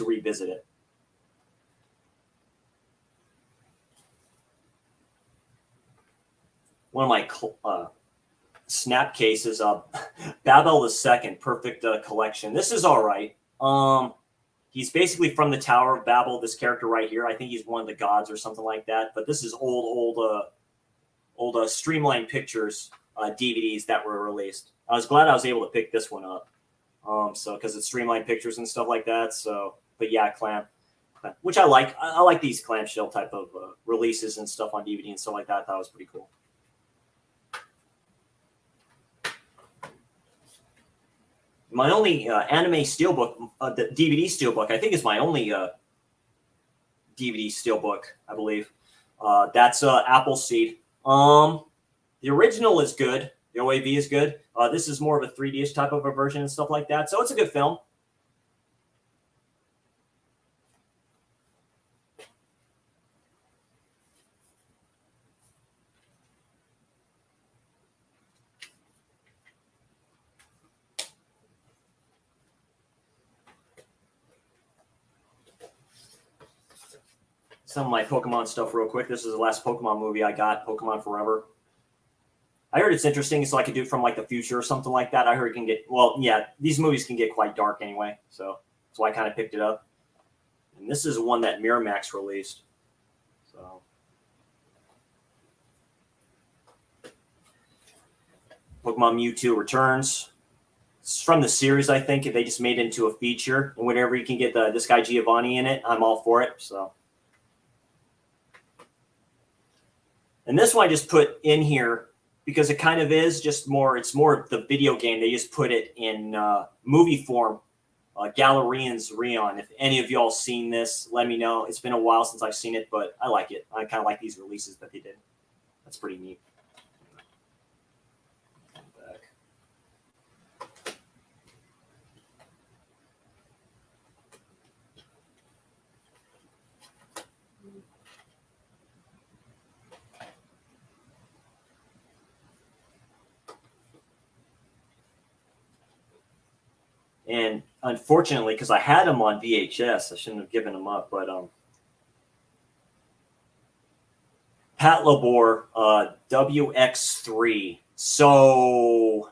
revisit it. One of my snap cases, Babel II, Perfect Collection. This is all right. He's basically from the Tower of Babel, this character right here. I think he's one of the gods or something like that. But this is old Streamline Pictures DVDs that were released. I was glad I was able to pick this one up. So because it's Streamline Pictures and stuff like that. So, but yeah, Clamp, which I like. I like these clamshell type of releases and stuff on DVD and stuff like that. I thought it was pretty cool. My only anime steelbook, the DVD steelbook, I think is my only DVD steelbook, I believe. That's Appleseed. The original is good. The OAV is good. This is more of a 3D-ish type of a version and stuff like that. So it's a good film. Some of my Pokemon stuff real quick. This is the last Pokemon movie I got, Pokemon Forever. I heard it's interesting, so I could do it from like the future or something like that. I heard it can get, well, yeah, these movies can get quite dark anyway, so that's why I kind of picked it up. And this is one that Miramax released. So Pokemon Mewtwo Returns. It's from the series, I think. They just made it into a feature, and whenever you can get this guy Giovanni in it, I'm all for it. So. And this one I just put in here because it kind of is just more, it's more the video game. They just put it in movie form. Galarian's Rion. If any of y'all seen this, let me know. It's been a while since I've seen it, but I like it. I kind of like these releases that they did. That's pretty neat. And unfortunately, because I had them on VHS, I shouldn't have given them up. But Patlabor WX3. So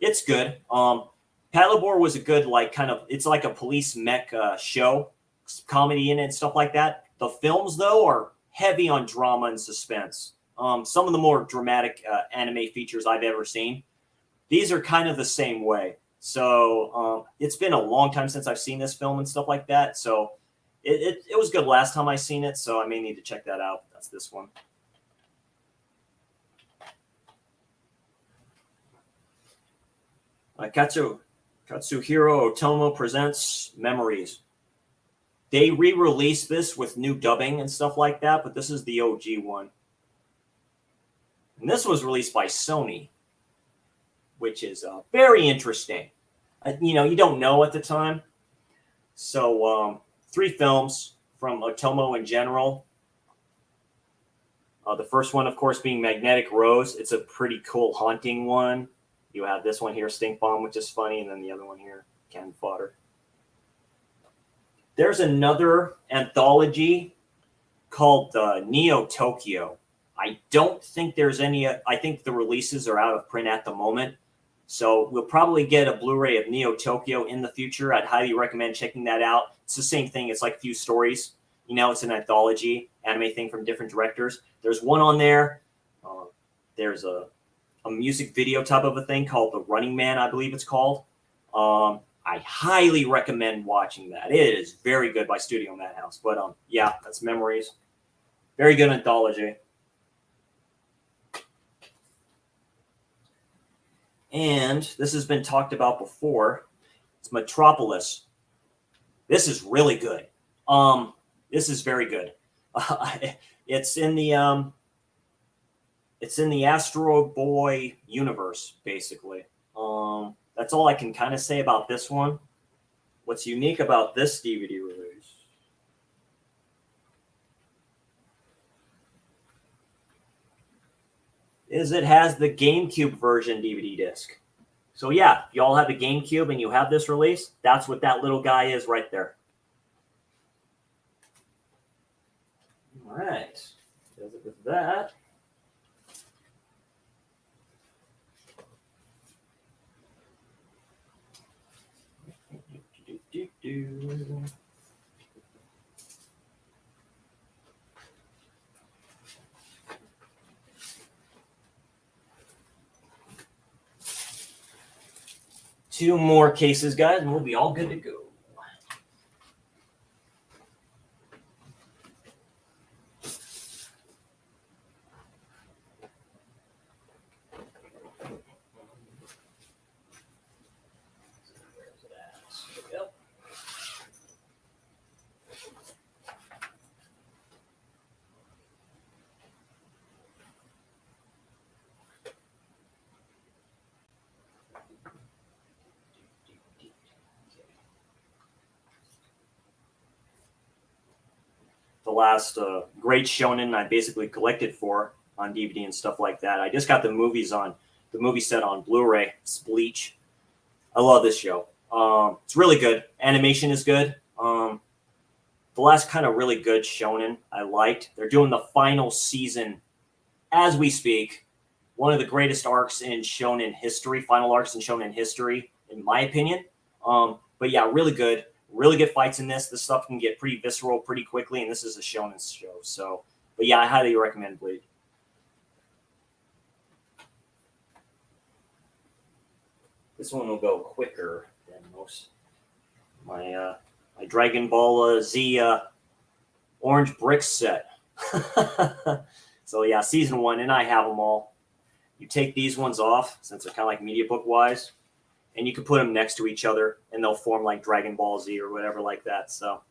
It's good. Paddleboard was a good, like, kind of, it's like a police mech show, comedy in it and stuff like that. The films, though, are heavy on drama and suspense. Some of the more dramatic anime features I've ever seen. These are kind of the same way. So it's been a long time since I've seen this film and stuff like that. So it was good last time I seen it. So I may need to check that out. That's this one. Katsuhiro Otomo presents Memories. They re-released this with new dubbing and stuff like that, but this is the OG one. And this was released by Sony, which is very interesting. You don't know at the time. So 3 films from Otomo in general. The first one, of course, being Magnetic Rose. It's a pretty cool haunting one. You have this one here, Stink Bomb, which is funny, and then the other one here, Cannon Fodder. There's another anthology called Neo Tokyo. I don't think there's any. I think the releases are out of print at the moment. So we'll probably get a Blu-ray of Neo Tokyo in the future. I'd highly recommend checking that out. It's the same thing. It's like a few stories. It's an anthology anime thing from different directors. There's one on there. There's a music video type of a thing called The Running Man, I believe it's called. I highly recommend watching that. It is very good by Studio Madhouse. But yeah, that's Memories. Very good anthology. And this has been talked about before. It's Metropolis. This is really good. This is very good. It's in the Astro Boy universe, basically. That's all I can kind of say about this one. What's unique about this DVD release is it has the GameCube version DVD disc. So yeah, if y'all have a GameCube and you have this release, that's what that little guy is right there. All right. Does it with that. Two more cases, guys, and we'll be all good to go. The last great shonen I basically collected for on DVD and stuff like that. I just got the movie set on Blu-ray. It's Bleach. I love this show. It's really good. Animation is good. The last kind of really good shonen I liked. They're doing the final season as we speak. One of the greatest arcs in shonen history, final arcs in shonen history, in my opinion. But yeah, really good. Really good fights in this. This stuff can get pretty visceral pretty quickly, and this is a shonen show. So, but yeah, I highly recommend Bleach. This one will go quicker than most. My Dragon Ball Z Orange Brick set. So yeah, season 1, and I have them all. You take these ones off since they're kind of like media book wise. And you can put them next to each other, and they'll form like Dragon Ball Z or whatever like that. So,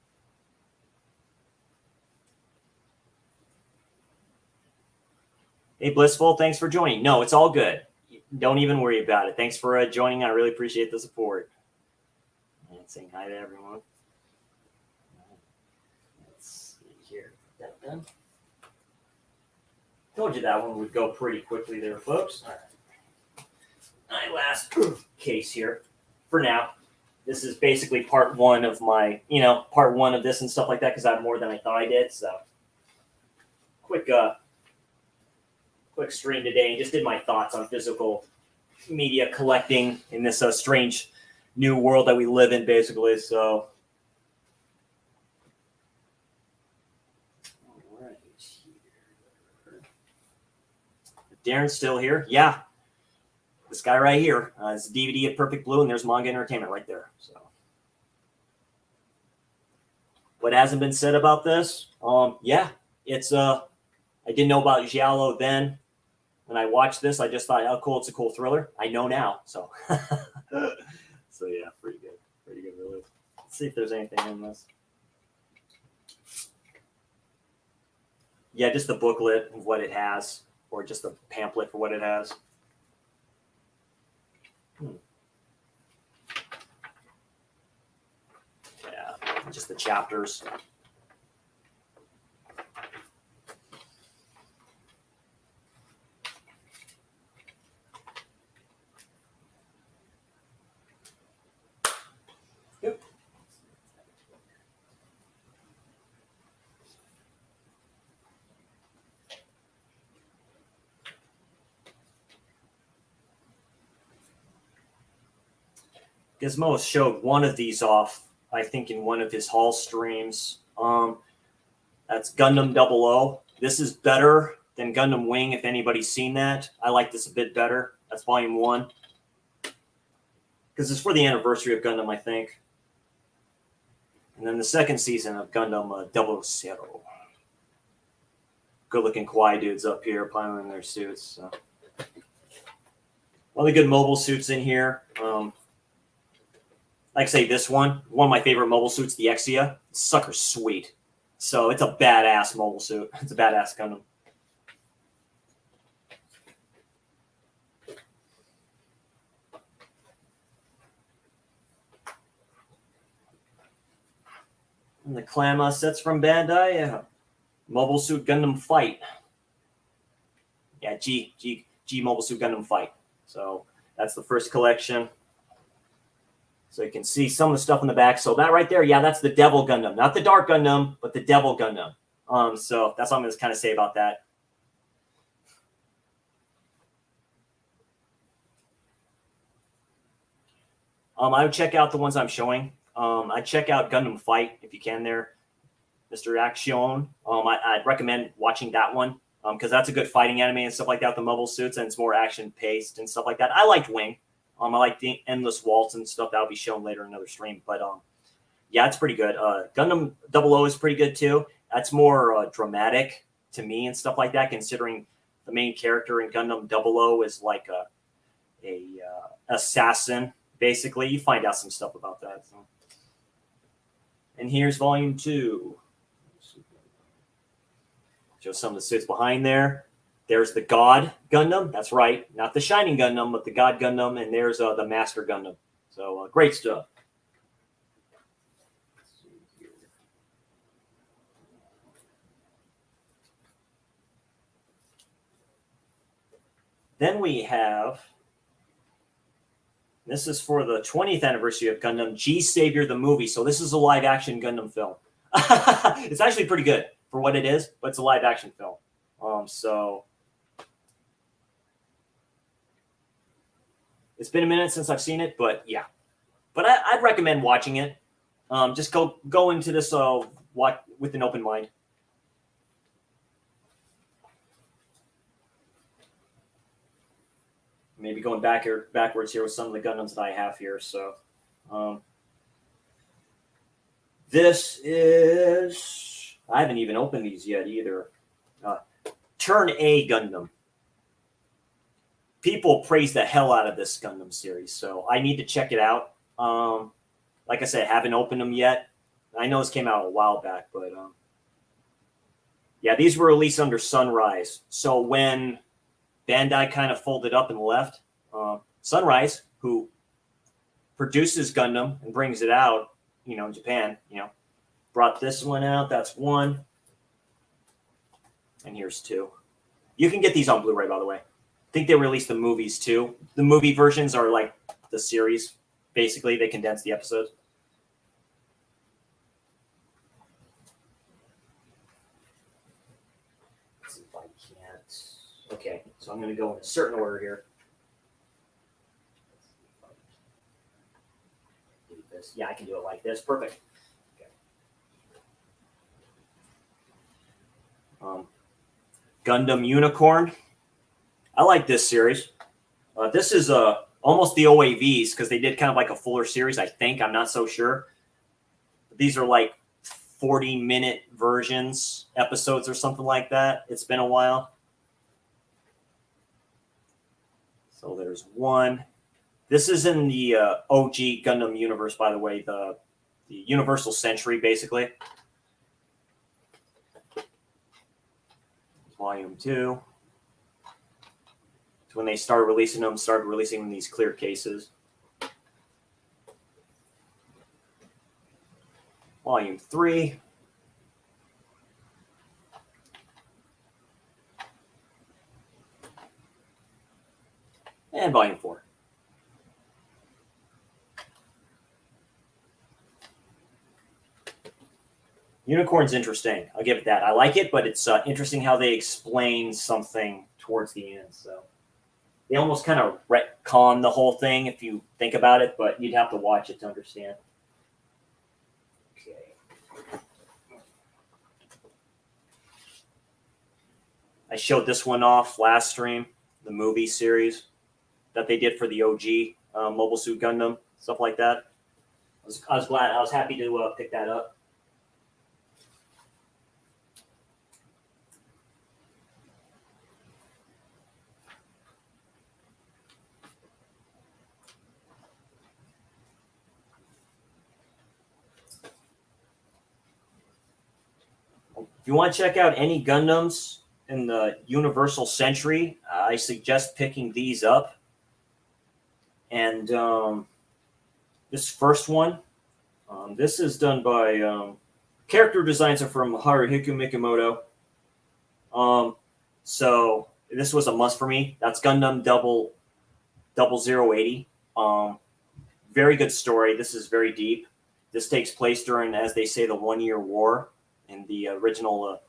hey, Blissful, thanks for joining. No, it's all good. Don't even worry about it. Thanks for joining. I really appreciate the support. And saying hi to everyone. Let's see here. That done. Told you that one would go pretty quickly there, folks. All right. My last case here for now. This is basically part 1 of my, part 1 of this and stuff like that because I have more than I thought I did. So quick stream today. Just did my thoughts on physical media collecting in this strange new world that we live in, basically. So, all right. Darren's still here. Yeah. This guy right here is a DVD of Perfect Blue, and there's Manga Entertainment right there. So, what hasn't been said about this? Yeah, it's I didn't know about Giallo then. When I watched this, I just thought, oh, cool, it's a cool thriller. I know now, so so yeah, pretty good, really. Let's see if there's anything in this. Yeah, just the booklet of what it has, or just the pamphlet for what it has. Yeah, just the chapters. Yep. Gizmo showed one of these off, I think, in one of his Hall streams. That's Gundam 00. This is better than Gundam Wing, if anybody's seen that. I like this a bit better. That's volume 1. Because it's for the anniversary of Gundam, I think. And then the second season of Gundam 00. Good-looking kawaii dudes up here piling their suits. So. All the good mobile suits in here. Like I say, this one of my favorite mobile suits, the Exia. Sucker's sweet. So it's a badass mobile suit. It's a badass Gundam. And the Clamma sets from Bandai. Mobile Suit Gundam Fight. Yeah, G Mobile Suit Gundam Fight. So that's the first collection. So you can see some of the stuff in the back. So that right there, yeah, that's the Devil Gundam. Not the Dark Gundam, but the Devil Gundam. So that's what I'm going to kind of say about that. I would check out the ones I'm showing. I'd check out Gundam Fight if you can there. Mr. Action. I'd recommend watching that one because that's a good fighting anime and stuff like that with the mobile suits, and it's more action-paced and stuff like that. I liked Wing. I like the Endless Waltz and stuff. That'll be shown later in another stream. But yeah, it's pretty good. Gundam 00 is pretty good too. That's more dramatic to me and stuff like that, considering the main character in Gundam 00 is like a assassin, basically. You find out some stuff about that. So. And here's volume 2. Show some of the suits behind there. There's the God Gundam. That's right. Not the Shining Gundam, but the God Gundam. And there's the Master Gundam. So great stuff. Then we have, this is for the 20th anniversary of Gundam, G Savior the movie. So this is a live action Gundam film. It's actually pretty good for what it is, but it's a live action film. So it's been a minute since I've seen it, but yeah. But I'd recommend watching it. Just go into this with an open mind. Maybe going backwards here with some of the Gundams that I have here. So this is, I haven't even opened these yet either. Turn A Gundam. People praise the hell out of this Gundam series, so I need to check it out. Like I said, I haven't opened them yet. I know this came out a while back, but yeah, these were released under Sunrise. So when Bandai kind of folded up and left, Sunrise, who produces Gundam and brings it out, in Japan, brought this one out. That's 1. And here's 2. You can get these on Blu-ray, by the way. I think they released the movies too. The movie versions are like the series. Basically, they condense the episodes. Let's see if I can't. Okay, so I'm going to go in a certain order here. this. Yeah, I can do it like this. Perfect. Okay. Gundam Unicorn. I like this series. This is almost the OAVs because they did kind of like a fuller series, I think. I'm not so sure. These are like 40-minute versions, episodes or something like that. It's been a while. So there's one. This is in the OG Gundam universe, by the way, the Universal Century, basically. Volume 2. It's when they started releasing them in these clear cases. Volume 3. And Volume 4. Unicorn's interesting. I'll give it that. I like it, but it's interesting how they explain something towards the end. So they almost kind of retcon the whole thing if you think about it, but you'd have to watch it to understand. Okay. I showed this one off last stream, the movie series that they did for the OG Mobile Suit Gundam, stuff like that. I was happy to pick that up. If you want to check out any Gundams in the Universal Century, I suggest picking these up. And this first one, this is done by character designs are from Haruhiko Mikimoto. So this was a must for me. That's Gundam 0080. Very good story. This is very deep. This takes place during, as they say, the 1 year war in the original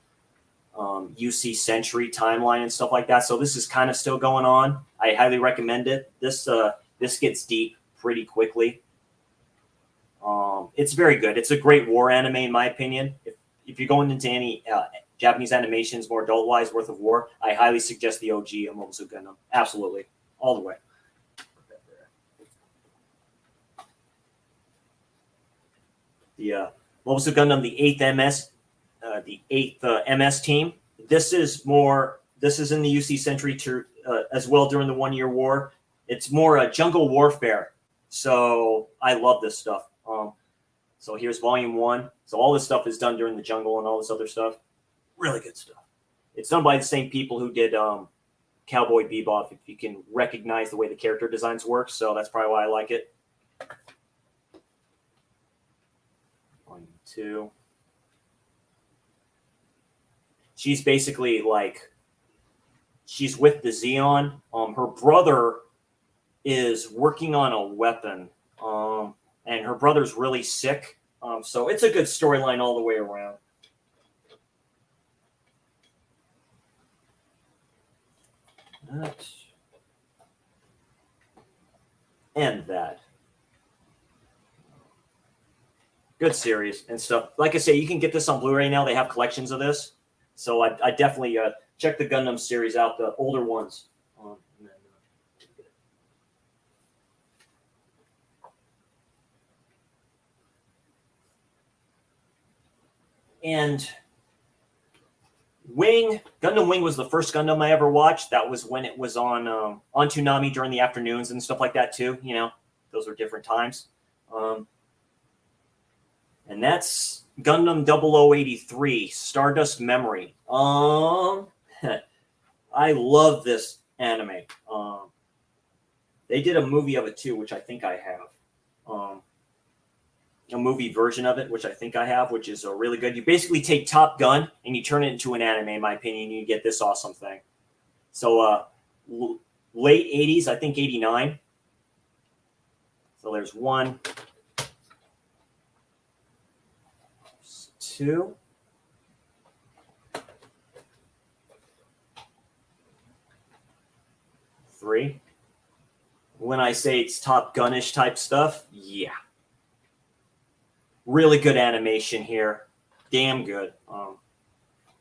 UC Century timeline and stuff like that. So this is kind of still going on. I highly recommend it. This gets deep pretty quickly. It's very good. It's a great war anime, in my opinion. If you're going into any Japanese animations, more adult-wise, worth of war, I highly suggest the OG Mobile Suit Gundam. Absolutely. All the way. The Mobile Suit Gundam, the 8th MS, the 8th MS team. This is in the UC Century as well during the 1 year war. It's more jungle warfare. So I love this stuff. So here's Volume 1. So all this stuff is done during the jungle and all this other stuff. Really good stuff. It's done by the same people who did Cowboy Bebop, if you can recognize the way the character designs work. So that's probably why I like it. Volume 2. She's basically like, she's with the Zeon. Her brother is working on a weapon, and her brother's really sick. So it's a good storyline all the way around. And that. Good series and stuff. Like I say, you can get this on Blu-ray now. They have collections of this. So I definitely check the Gundam series out, the older ones. And Gundam Wing was the first Gundam I ever watched. That was when it was on Toonami during the afternoons and stuff like that too. You know, those were different times. And that's Gundam 0083, Stardust Memory. I love this anime. They did a movie of it too, which I think I have. A movie version of it, which I think I have, which is really good. You basically take Top Gun and you turn it into an anime, in my opinion, and you get this awesome thing. So late 80s, I think 89. So there's 1, 2. Three. When I say it's Top Gun-ish type stuff, yeah. Really good animation here. Damn good.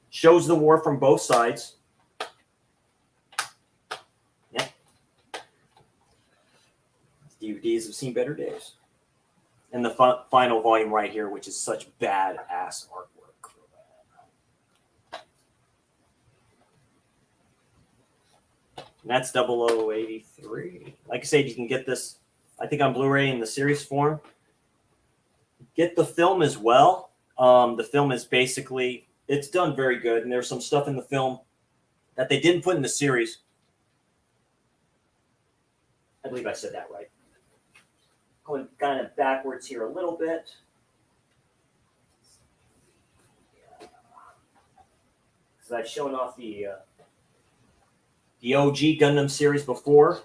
Shows the war from both sides. Yep. DVDs have seen better days. And the final volume right here, which is such badass artwork. And that's 0083. Like I said, you can get this, I think, on Blu-ray in the series form. Get the film as well. The film is basically, it's done very good, and there's some stuff in the film that they didn't put in the series. I believe I said that right. Going kind of backwards here a little bit. Because I've shown off the OG Gundam series before,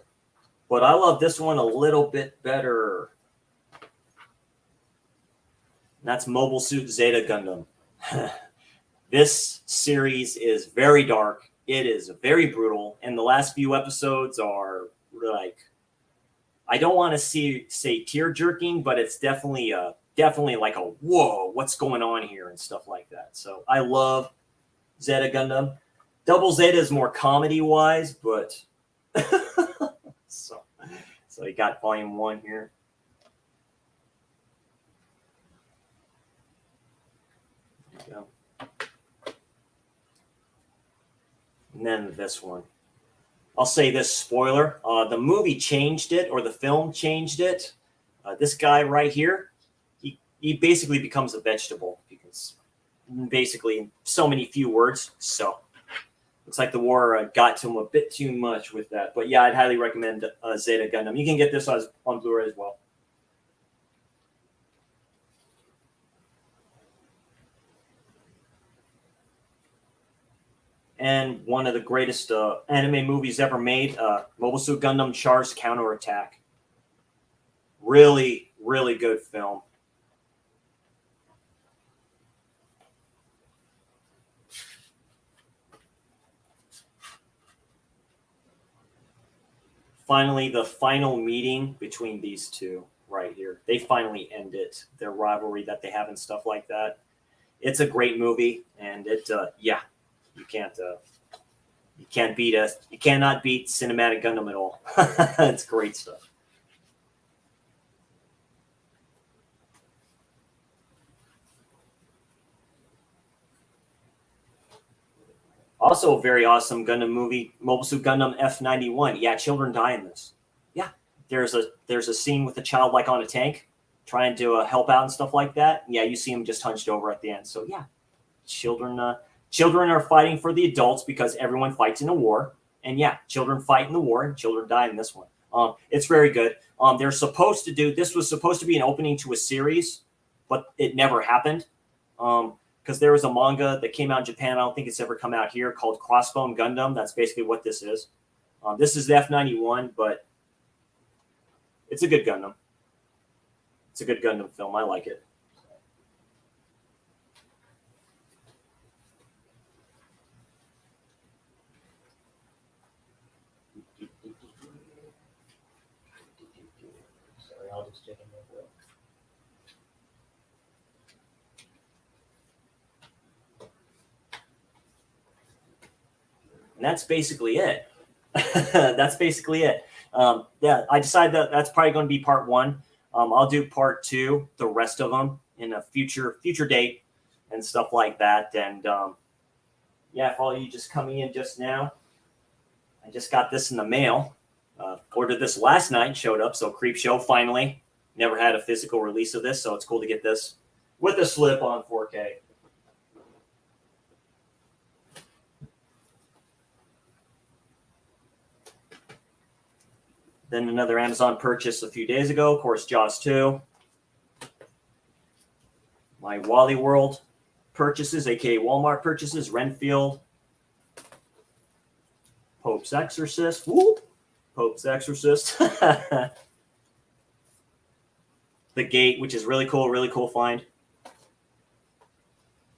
but I love this one a little bit better. And that's Mobile Suit Zeta Gundam. This series is very dark. It is very brutal, and the last few episodes are like, I don't want to say tear-jerking, but it's definitely like a whoa, what's going on here and stuff like that. So I love Zeta Gundam. Double Zeta is more comedy-wise, but so you got volume 1 here. There you go. And then this one. I'll say this spoiler. The movie changed it, or the film changed it. This guy right here, he basically becomes a vegetable, because basically in so many few words. So looks like the war got to him a bit too much with that. But yeah, I'd highly recommend Zeta Gundam. You can get this on Blu-ray as well. And one of the greatest anime movies ever made, Mobile Suit Gundam Char's Counterattack. Really, really good film. Finally, the final meeting between these two right here. They finally ended their rivalry that they have and stuff like that. It's a great movie, and it, yeah. You can't beat us. You cannot beat Cinematic Gundam at all. It's great stuff. Also, a very awesome Gundam movie, Mobile Suit Gundam F91. Yeah, children die in this. Yeah, there's a scene with a child like on a tank, trying to help out and stuff like that. Yeah, you see him just hunched over at the end. So yeah, children are fighting for the adults, because everyone fights in a war. And yeah, children fight in the war, and children die in this one. It's very good. This was supposed to be an opening to a series, but it never happened. Because there was a manga that came out in Japan. I don't think it's ever come out here, called Crossbone Gundam. That's basically what this is. This is the F91, but it's a good Gundam. It's a good Gundam film. I like it. Sorry, I'll just check in real quick. And that's basically it. That's basically it. Yeah, I decided that that's probably going to be part 1. I'll do part 2, the rest of them, in a future date and stuff like that. And yeah, for all you just coming in just now, I just got this in the mail. Ordered this last night, showed up. So Creepshow finally. Never had a physical release of this, so it's cool to get this with a slip on 4K. Then another Amazon purchase a few days ago, of course, Jaws 2. My Wally World purchases, aka Walmart purchases, Renfield. Pope's Exorcist. Woo! Pope's Exorcist. The Gate, which is really cool find.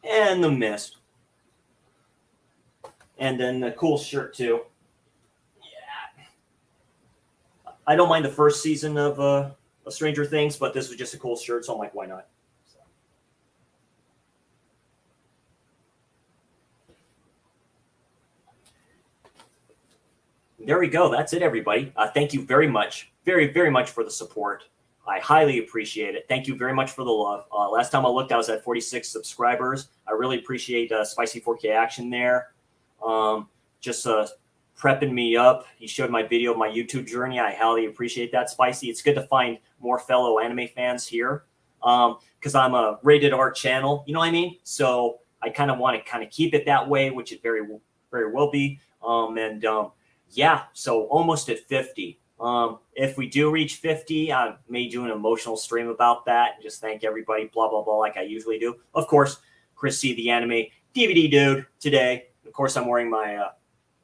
And The Mist. And then the cool shirt, too. I don't mind the first season of Stranger Things, but this was just a cool shirt, so I'm like, why not? So. there we go. That's it, everybody. Thank you very much. Very, very much for the support. I highly appreciate it. Thank you very much for the love. Last time I looked, I was at 46 subscribers. I really appreciate Spicy 4K Action there. Just prepping me up. He showed my video of my YouTube journey. I highly appreciate that, Spicy. It's good to find more fellow anime fans here because I'm a rated R channel. You know what I mean? So I kind of want to keep it that way, which it very, very will be. Yeah, so almost at 50. If we do reach 50, I may do an emotional stream about that and just thank everybody, blah, blah, blah, like I usually do. Of course, Chris C, the anime DVD dude today. Of course, I'm wearing my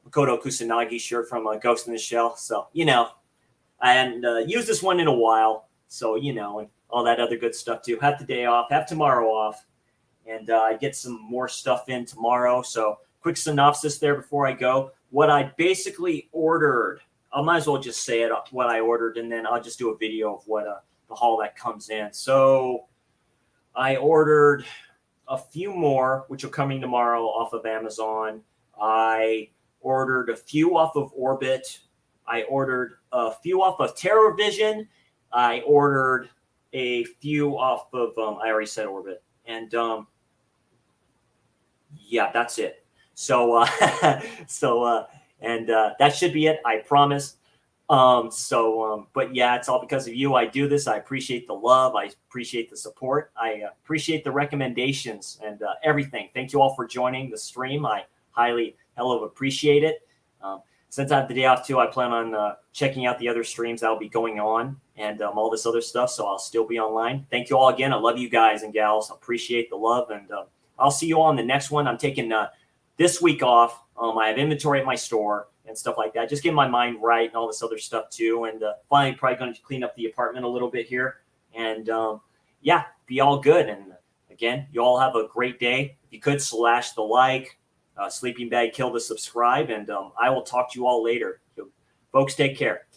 Makoto Kusanagi shirt from Ghost in the Shell. So, you know, I hadn't used this one in a while. So, you know, and all that other good stuff too. Have the day off, have tomorrow off. And I get some more stuff in tomorrow. So quick synopsis there before I go. What I basically ordered, I might as well just say it, what I ordered, and then I'll just do a video of what the haul that comes in. So I ordered a few more, which are coming tomorrow off of Amazon. I ordered a few off of Orbit. I ordered a few off of TerrorVision. I ordered a few off of, I already said Orbit. And yeah, that's it. So, that should be it. I promise. But yeah, it's all because of you. I do this. I appreciate the love. I appreciate the support. I appreciate the recommendations and everything. Thank you all for joining the stream. I highly, hell of appreciate it. Since I have the day off too, I plan on checking out the other streams that'll be going on and all this other stuff. So I'll still be online. Thank you all again. I love you guys and gals. Appreciate the love. And I'll see you all on the next one. I'm taking this week off. I have inventory at my store and stuff like that. Just get my mind right and all this other stuff too. And finally, probably going to clean up the apartment a little bit here. And yeah, be all good. And again, you all have a great day. If you could slash the like, sleeping bag, kill the subscribe, and I will talk to you all later. So, folks, take care.